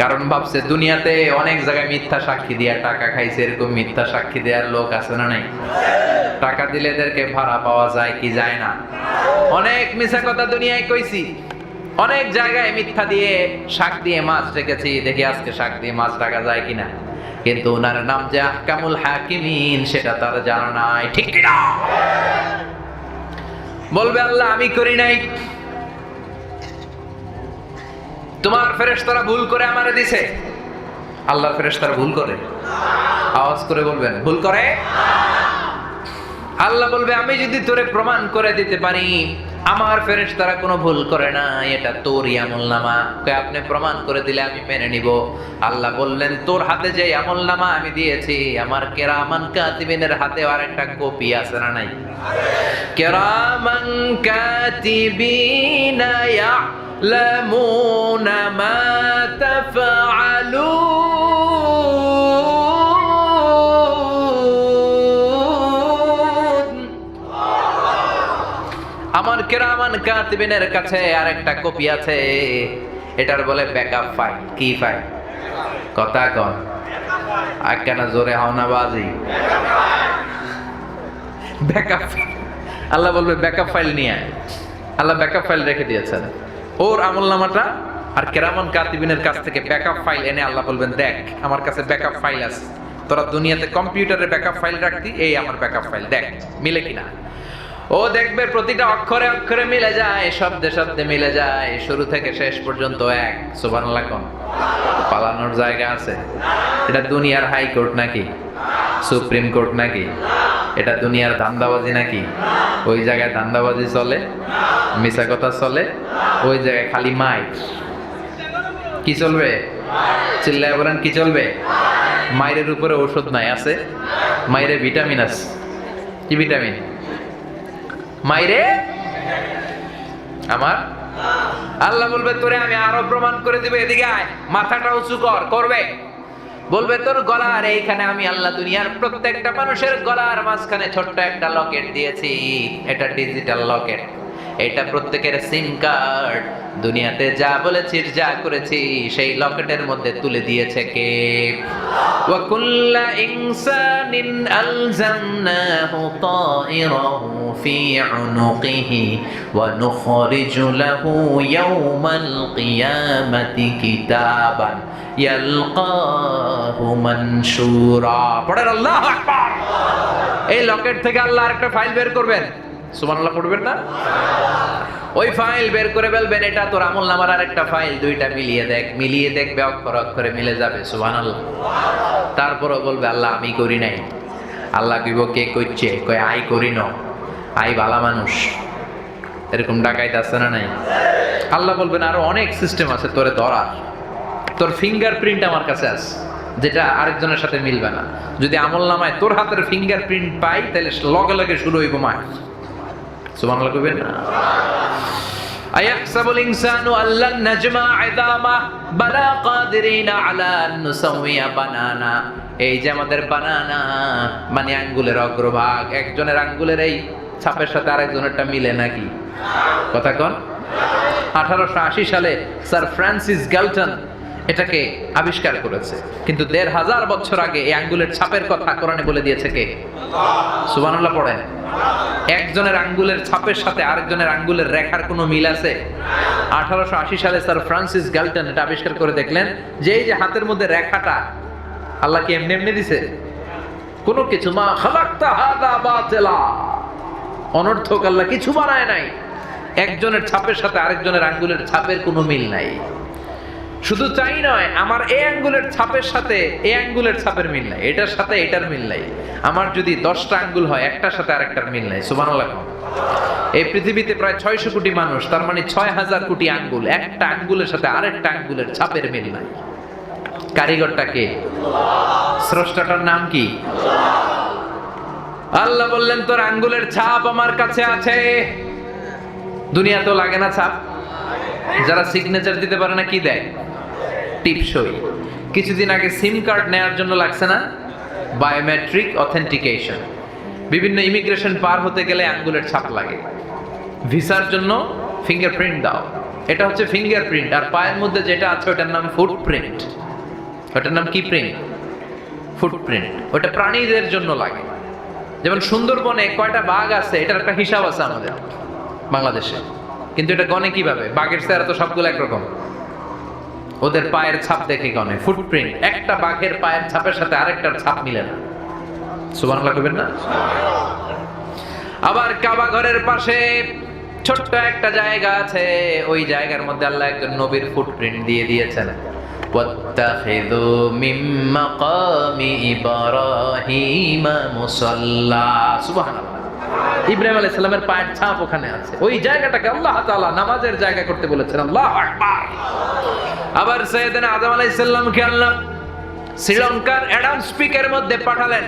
কারণ ভাবছে দুনিয়াতে অনেক জায়গায় মিথ্যা সাক্ষী দিয়া টাকা খাইছে, এরকম মিথ্যা সাক্ষী দেওয়ার লোক আছে না নাই? টাকা দিলে এদেরকে ভাড়া পাওয়া যায় কি যায় না? অনেক মিথ্যা কথা দুনিয়ায় কইছি, অনেক জায়গায় মিথ্যা দিয়ে শাক দিয়ে মাছ রেখেছি, দেখি আজকে শাক দিয়ে মাছ রাখা যায় কিনা। কিন্তু ওনার নাম যে আহকামুল হাকিমিন, সেটা তার জানা নাই। ঠিক কিনা? বলবে আল্লাহ আমি করি নাই, তোমার ফেরেশতারা ভুল করে আমারে দিছে। আল্লাহর ফেরেশতারা ভুল করে? আওয়াজ করে বলবেন ভুল করে। আল্লাহ বলবে আমি যদি তোরে প্রমাণ করে দিতে পারি আমার ফেরেশতারা কোনো ভুল করে না, এটা তোরই আমলনামা, আপনি প্রমাণ করে দিলে আমি মেনে নিব। আল্লাহ বললেন তোর হাতে যে আমলনামা আমি দিয়েছি, আমার কিরামান কাতিবিনের হাতে আরেকটা কপি আছে না নাই? কিরামান কাতিবিনা ইয়ালামুনা মা তাফআলুন। আমার কিরামান কাতিবিনের কাছে আরেকটা কপি আছে, এটার বলে ব্যাকআপ ফাইল। কি ফাইল? কথা কন, আকেনা জোরে হও না বাজি। ব্যাকআপ। আল্লাহ বলবে ব্যাকআপ ফাইল নিয়ে আয়। আল্লাহ ব্যাকআপ ফাইল রেখে দিয়েছেন, ওর আমলনামাটা আর কিরামান কাতিবিনের কাছ থেকে ব্যাকআপ ফাইল এনে আল্লাহ বলবেন দেখ আমার কাছে ব্যাকআপ ফাইল আছে। তোরা দুনিয়াতে কম্পিউটারে ব্যাকআপ ফাইল রাখতি, এই আমার ব্যাকআপ ফাইল, দেখ মিলে কিনা। ও দেখবে প্রতিটা অক্ষরে অক্ষরে মিলে যায়, শব্দে শব্দে মিলে যায়, শুরু থেকে শেষ পর্যন্ত এক। সুবহানাল্লাহ কোন? পালানোর জায়গা আছে? এটা দুনিয়ার হাইকোর্ট নাকি? সুপ্রিম কোর্ট নাকি? এটা দুনিয়ার ধান্দাবাজি নাকি? ওই জায়গায় ধান্দাবাজি চলে, মিছা কথা চলে, ওই জায়গায় খালি মাইর। কি চলবে? চিল্লায় বলেন কি চলবে? মাইরের উপরে ঔষধ নাই, আছে মাইরে ভিটামিন আছে। কি ভিটামিন? মাইরে আমার। আল্লাহ বলবে তোরে আমি আরো প্রমাণ করে দিব, এদিকে আয়, মাথাটা উঁচু কর। করবে? বলবে তোর গলার এইখানে আমি আল্লাহ দুনিয়ার প্রত্যেকটা মানুষের গলার মাঝখানে ছোট্ট একটা লকেট দিয়েছি, এটা ডিজিটাল লকেট, এটা প্রত্যেকের সিম কার্ড। দুনিয়াতে যা বলেছি যা করেছি সেই লকেটের মধ্যে তুলে দিয়েছে কে? ওয়া কুল্লা ইনসানিন আলজামনাহু তায়রাহু ফি উনুকিহি ওয়া নুখরিজু লাহু ইয়াওমাল কিয়ামাতি কিতাবান ইয়ালকাহু মানশুরা। পড়েন আল্লাহু আকবার। এই লকেট থেকে আল্লাহ আরেকটা ফাইল বের করবেন, সুবহানাল্লাহ পড়বেন না? ওই ফাইল বের করে বলবেন এটা তোর আমলনামার আরেকটা ফাইল, দুইটা মিলিয়ে দেখ। মিলিয়ে দেখবে অক্ষর অক্ষরে মিলে যাবে। সুবহানাল্লাহ। তারপরও বলবে আল্লাহ আমি করি নাই। আল্লাহ কইব কে করছে? কয় আই করি না। আই বালা মানুষ, এরকম ডাকাইতে আছে না নাই? আল্লাহ বলবেন আরো অনেক সিস্টেম আছে তোরে ধরার, তোর ফিঙ্গারপ্রিন্ট আমার কাছে আছে যেটা আরেকজনের সাথে মিলবে না। যদি আমলনামায় তোর হাতের ফিঙ্গারপ্রিন্ট পাই তাহলে লগে লগে শুরু হইব মার। সুবহানাল্লাহ কইবেন না? আয়াহসাবুল ইনসানু আল্লান নাজমা ইযামা বালা কাদিরিনা আলা আন নুসাওয়িয়া বানানা। এই যে আমাদের বানানা মানে আঙ্গুলের অগ্রভাগ, একজনের আঙ্গুলের এই ছাপের সাথে আরেকজনেরটা মিলে নাকি? কথা কোন? 1880 সালে স্যার ফ্রান্সিস গ্যালটন এটাকে আবিষ্কার করেছে, কিন্তু 1500 বছর আগে এই আঙ্গুলের ছাপের কথা কোরআনে বলে দিয়েছে কে? সুবহানাল্লাহ পড়েন। একজনের আঙ্গুলের ছাপের সাথে আরেকজনের আঙ্গুলের রেখার কোনো মিল আছে? 1880 সালে স্যার ফ্রান্সিস গ্যালটন এটা আবিষ্কার করে দেখলেন যে এই যে হাতের মধ্যে রেখাটা আল্লাহ কি এমনি এমনি দিছে? কোনো কিছু মা খালাকতা হাদা বাতিলা, অনর্থক আল্লাহ কিছু বানায় নাই। একজনের ছাপের সাথে আরেকজনের আঙ্গুলের ছাপের কোনো মিল নাই। শুধু তাই নয়, আমার এই আঙ্গুলের ছাপের সাথে এই আঙ্গুলের ছাপের মিল নাই, এটার সাথে এটার মিল নাই। আমার যদি 10টা আঙ্গুল হয় একটার সাথে আরেকটার মিল নাই। সুবহানাল্লাহ। এই পৃথিবীতে প্রায় 600 কোটি মানুষ, তার মানে 6000 কোটি আঙ্গুল, একটা আঙ্গুলের সাথে আরেকটা আঙ্গুলের ছাপের মিল নাই। কারিগরটা কে? স্রষ্টাটার নাম কি? আল্লাহ বললেন তোর আঙ্গুলের ছাপ আমার কাছে আছে। দুনিয়া তো লাগে না ছাপ, যারা সিগনেচার দিতে পারে না কি দেয়? টিপসই। কিছুদিন আগে সিম কার্ড নেওয়ার জন্য লাগছে না বায়োমেট্রিক অথেন্টিকেশন, বিভিন্ন ইমিগ্রেশন পার হতে গেলে আঙ্গুলের ছাপ লাগে। ভিসার জন্য ফিঙ্গারপ্রিন্ট দাও, এটা হচ্ছে ফিঙ্গারপ্রিন্ট। আর পায়ের মধ্যে যেটা আছে ওটার নাম ফুটপ্রিন্ট। ওটার নাম কি প্রিন্ট? ফুটপ্রিন্ট। ওটা প্রাণীদের জন্য লাগে। যেমন সুন্দরবনে কয়টা বাঘ আছে এটার একটা হিসাব আছে আমাদের বাংলাদেশে, কিন্তু এটা গনে কিভাবে? বাঘের চেহারা তো সবগুলো একরকম, ওদের পায়ের ছাপ দেখে গনে ফুটপ্রিন্ট। একটা বাঘের পায়ের ছাপের সাথে আরেকটার ছাপ মিলে না। সুবহানাল্লাহ কইবেন না? আবার কাবা ঘরের পাশে ছোট্ট একটা জায়গা আছে, ওই জায়গার মধ্যে আল্লাহ একজন নবীর ফুটপ্রিন্ট দিয়ে দিয়েছেন। ওয়াত্তাখিযু মিন মাকামি ইব্রাহিমা মুসাল্লা। সুবহানাল্লাহ। ইব্রাহিম আলাইহিস সালামের পায়ের ছাপ ওখানে আছে। ওই জায়গাটাকে আল্লাহ তাআলা নামাজের জায়গা করতে বলেছেন। আল্লাহু আকবার। আবার সাইয়েদনা আদম আলাইহিস সালামকে আল্লাহ শ্রীলঙ্কার অ্যাডামস পিকের মধ্যে পাঠালেন।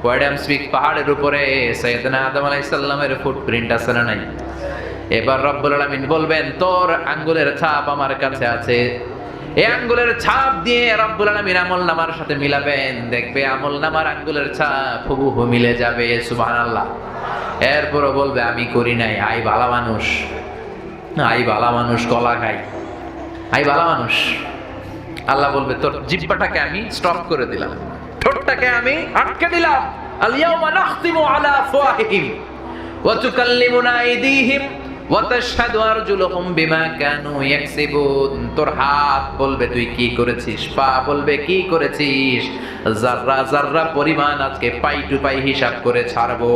অ্যাডামস পিক পাহাড়ের উপরে সাইয়েদনা আদম আলাইহিস সালামের ফুটপ্রিন্ট আছে না নাই? এবার রব্বুল আলামিন বলবেন তোর আঙ্গুলের ছাপ আমার কাছে আছে। এই আঙ্গুলের ছাপ দিয়ে রব্বুল আলামিন আমলনামার সাথে মিলাবেন, দেখবে আমলনামার আঙ্গুলের ছাপ হুবহু মিলে যাবে। সুবহানাল্লাহ। এরপরও বলবে আমি করি নাই, আই ভালো মানুষ, আই ভালো মানুষ, কলা খাই, আই ভালো মানুষ। আল্লাহ বলবে তোর জিহ্বাটাকে আমি স্টপ করে দিলাম, ঠোঁটটাকে আমি আটকে দিলাম। আল ইয়াউমা নাখতিমু আলা আফওয়াহিহিম ওয়া তুকাল্লিমুনা আইদিহিম ওয়া তাশহাদু আরজুলুহুম বিমা কানু ইয়াকসিবুন। তোর হাত বলবে তুই কি করেছিস, পা বলবে কি করেছিস। যাররা যাররা পরিমাণ আজকে পাই টু পাই হিসাব করে ছাড়বো,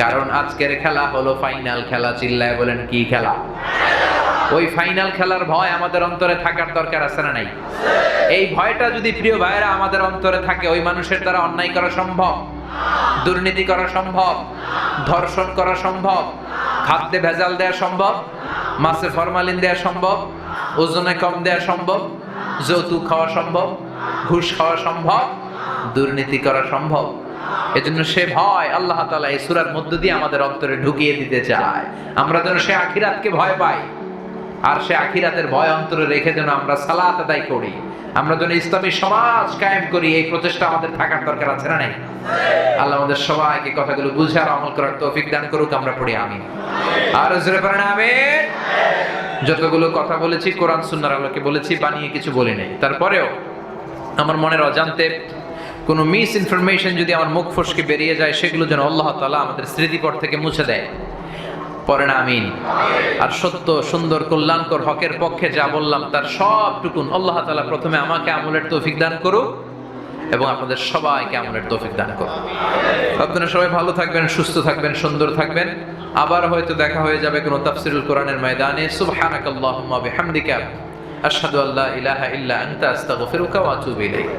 কারণ আজকের খেলা হলো ফাইনাল খেলা। চিল্লায় বলেন কি খেলা? ওই ফাইনাল খেলার ভয় আমাদের অন্তরে থাকার দরকার আছে না নাই? এই ভয়টা যদি প্রিয় ভাইরা আমাদের অন্তরে থাকে, ওই মানুষের দ্বারা অন্যায় করা সম্ভব, দুর্নীতি করা সম্ভব, ধর্ষণ করা সম্ভব, খাদ্যে ভেজাল দেওয়া সম্ভব, মাছে ফরমালিন দেওয়া সম্ভব, ওজনে কম দেওয়া সম্ভব, যৌতুক খাওয়া সম্ভব, ঘুষ খাওয়া সম্ভব, দুর্নীতি করা সম্ভব। এজন্য সে ভয় আল্লাহ তাআলা এই সূরার মধ্য দিয়ে আমাদের অন্তরে ঢুকিয়ে দিতে চায়। আমরা যেন সে আখিরাতকে ভয় পাই, আর সে আখিরাতের ভয় অন্তরে রেখে যেন আমরা সালাত আদায় করি, আমরা যেন ইসলামী সমাজ কায়েম করি। এই প্রচেষ্টা আমাদের থাকার দরকার আছে না নাই? আল্লাহ আমাদের সবাইকে কথাগুলো বুঝে আর আমল করার তৌফিক দান করুক। আমরা পড়ি আমিন। আর জোরে পড়েন আমিন। যতগুলো কথা বলেছি কোরআন সুন্নাহর আলোকে বলেছি, বানিয়ে কিছু বলি নাই। তারপরেও আমার মনের অজান্তে কোনো মিস ইনফরমেশন যদি আমার মুখ ফসকে বেরিয়ে যায়, সেগুলো যেন আল্লাহ তাআলা আমাদের স্মৃতিপট থেকে মুছে দেয়। পড়েন আমিন। আর সত্য, সুন্দর, কল্যাণকর, হকের পক্ষে যা বললাম তার সবটুকুন আল্লাহ তাআলা প্রথমে আমাকে আমলের তৌফিক দান করুক এবং আপনাদের সবাইকে আমলের তৌফিক দান করুক। আপনারা সবাই ভালো থাকবেন, সুস্থ থাকবেন, সুন্দর থাকবেন। আবার হয়তো দেখা হয়ে যাবে কোনো তাফসীরুল কোরআনের ময়দানে। সুবহানাকাল্লাহুম্মা বিহামদিকা আশহাদু আল্লা ইলাহা ইল্লা আনতা আস্তাগফিরুকা ওয়া আতুবু ইলাইক।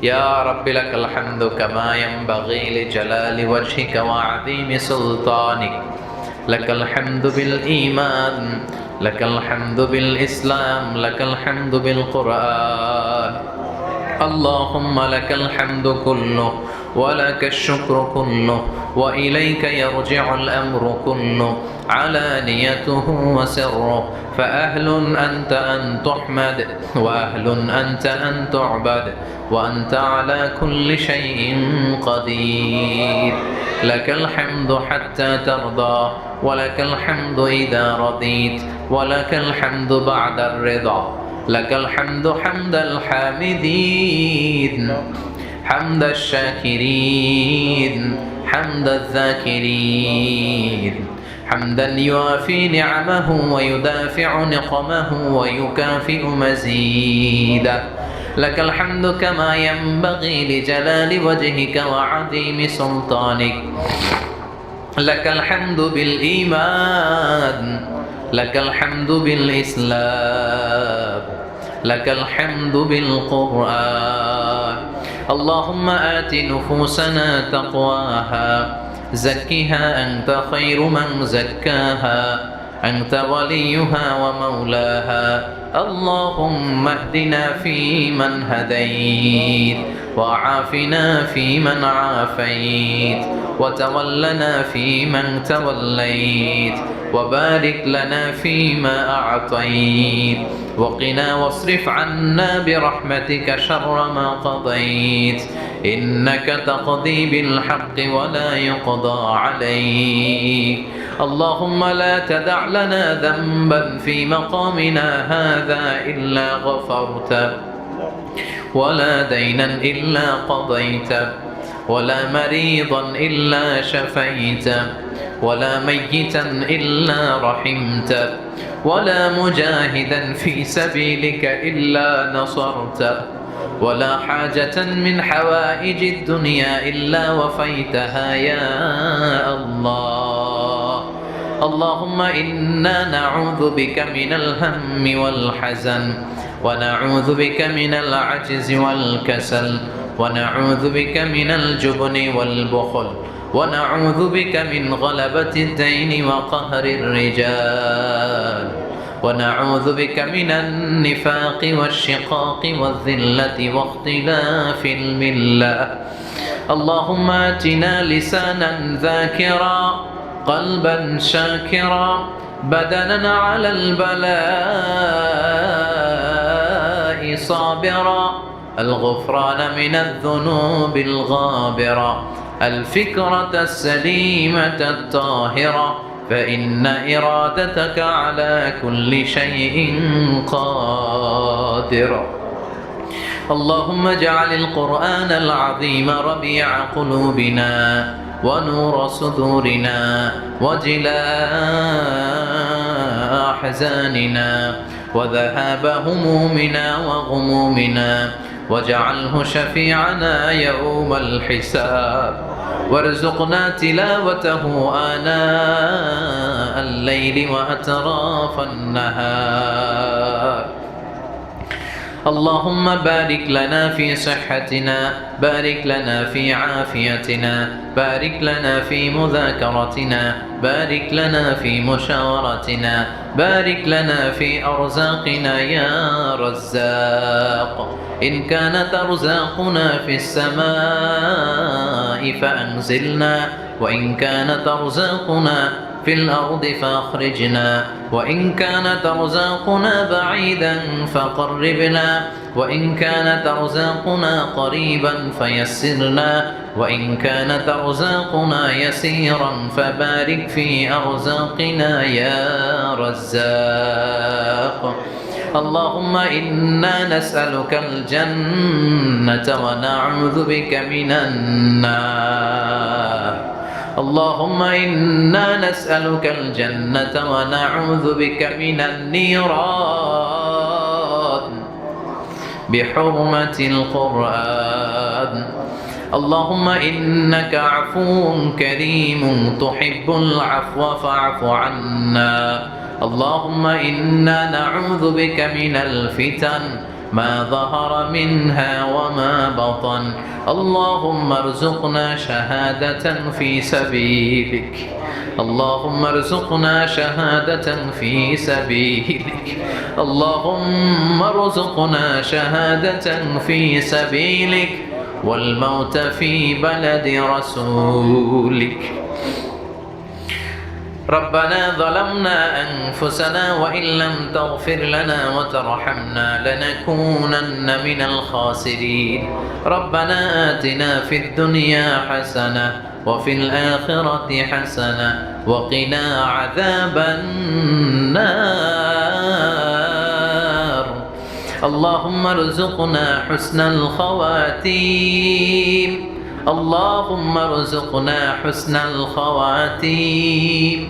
يا رب لك الحمد كما ينبغي لجلال وجهك وعظيم سلطانك لك الحمد بالإيمان لك الحمد بالإسلام لك الحمد بالقرآن اللهم لك الحمد كله ولك الشكر كله وإليك يرجع الأمر كله علانيته وسره فأهل أنت أن تحمد وأهل أنت أن تعبد وأنت على كل شيء قدير لك الحمد حتى ترضى ولك الحمد إذا رضيت ولك الحمد بعد الرضا لك الحمد حمد الحامدين حمد الشاكرين حمد الذاكرين حمدا يوافي نعمه ويدافع نقمه ويكافئ مزيده لك الحمد كما ينبغي لجلال وجهك وعظيم سلطانك لك الحمد بالإيمان لك الحمد بالإسلام لك الحمد بالقرآن اللهم آت نفوسنا تقواها زكها أنت خير من زكاها أنت وليها ومولاها اللهم اهدنا فيمن هديت وعافنا فيمن عافيت وتولنا فيمن توليت وبارك لنا فيما أعطيت وقنا واصرف عنا برحمتك شر ما قضيت إنك تقضي بالحق ولا يقضى عليك اللهم لا تدع لنا ذنبا في مقامنا هذا إلا غفرته ولا دينا إلا قضيته ولا مريضا إلا شفيته ولا ميتا إلا رحمته ولا مجاهدا في سبيلك إلا نصرته ولا حاجة من حوائج الدنيا إلا وفيتها يا الله اللهم إنا نعوذ بك من الهم والحزن ونعوذ بك من العجز والكسل ونعوذ بك من الجبن والبخل ونعوذ بك من غلبة الدين وقهر الرجال ونعوذ بك من النفاق والشقاق والذلة واختلاف الملة اللهم آتنا لسانا ذاكرا قلبا شاكرا بدنا على البلاء صابرا الغفران من الذنوب الغابرة الفكرة السليمة الطاهرة فإن إرادتك على كل شيء قادرة اللهم اجعل القرآن العظيم ربيع قلوبنا ونور صدورنا وجلاء أحزاننا وذهاب همومنا وغمومنا واجعله شفيعنا يوم الحساب وارزقنا تلاوته آناء الليل وأطراف النهار اللهم بارك لنا في صحتنا بارك لنا في عافيتنا بارك لنا في مذاكرتنا بارك لنا في مشاورتنا بارك لنا في أرزاقنا يا رزاق إن كانت أرزاقنا في السماء فأنزلنا وإن كانت أرزاقنا في الأرض فأخرجنا وإن كانت أرزاقنا بعيدا فقربنا وإن كانت أرزاقنا قريبا فيسرنا وإن كانت أرزاقنا يسيرا فبارك في أرزاقنا يا رزاق اللهم إنا نسألك الجنة ونعوذ بك من النار اللهم إنا نسألك الجنة ونعوذ بك من النيران بحرمة القرآن اللهم إنك عفو كريم تحب العفو فاعف عنا اللهم إنا نعوذ بك من الفتن ما ظهر منها وما بطن اللهم ارزقنا شهادة في سبيلك اللهم ارزقنا شهادة في سبيلك اللهم ارزقنا شهادة في سبيلك والموت في بلد رسولك ربنا ظلمنا أنفسنا وإن لم تغفر لنا وترحمنا لنكونن من الخاسرين ربنا آتنا في الدنيا حسنة وفي الآخرة حسنة وقنا عذاب النار اللهم ارزقنا حسن الخواتيم اللهم ارزقنا حسن الخواتيم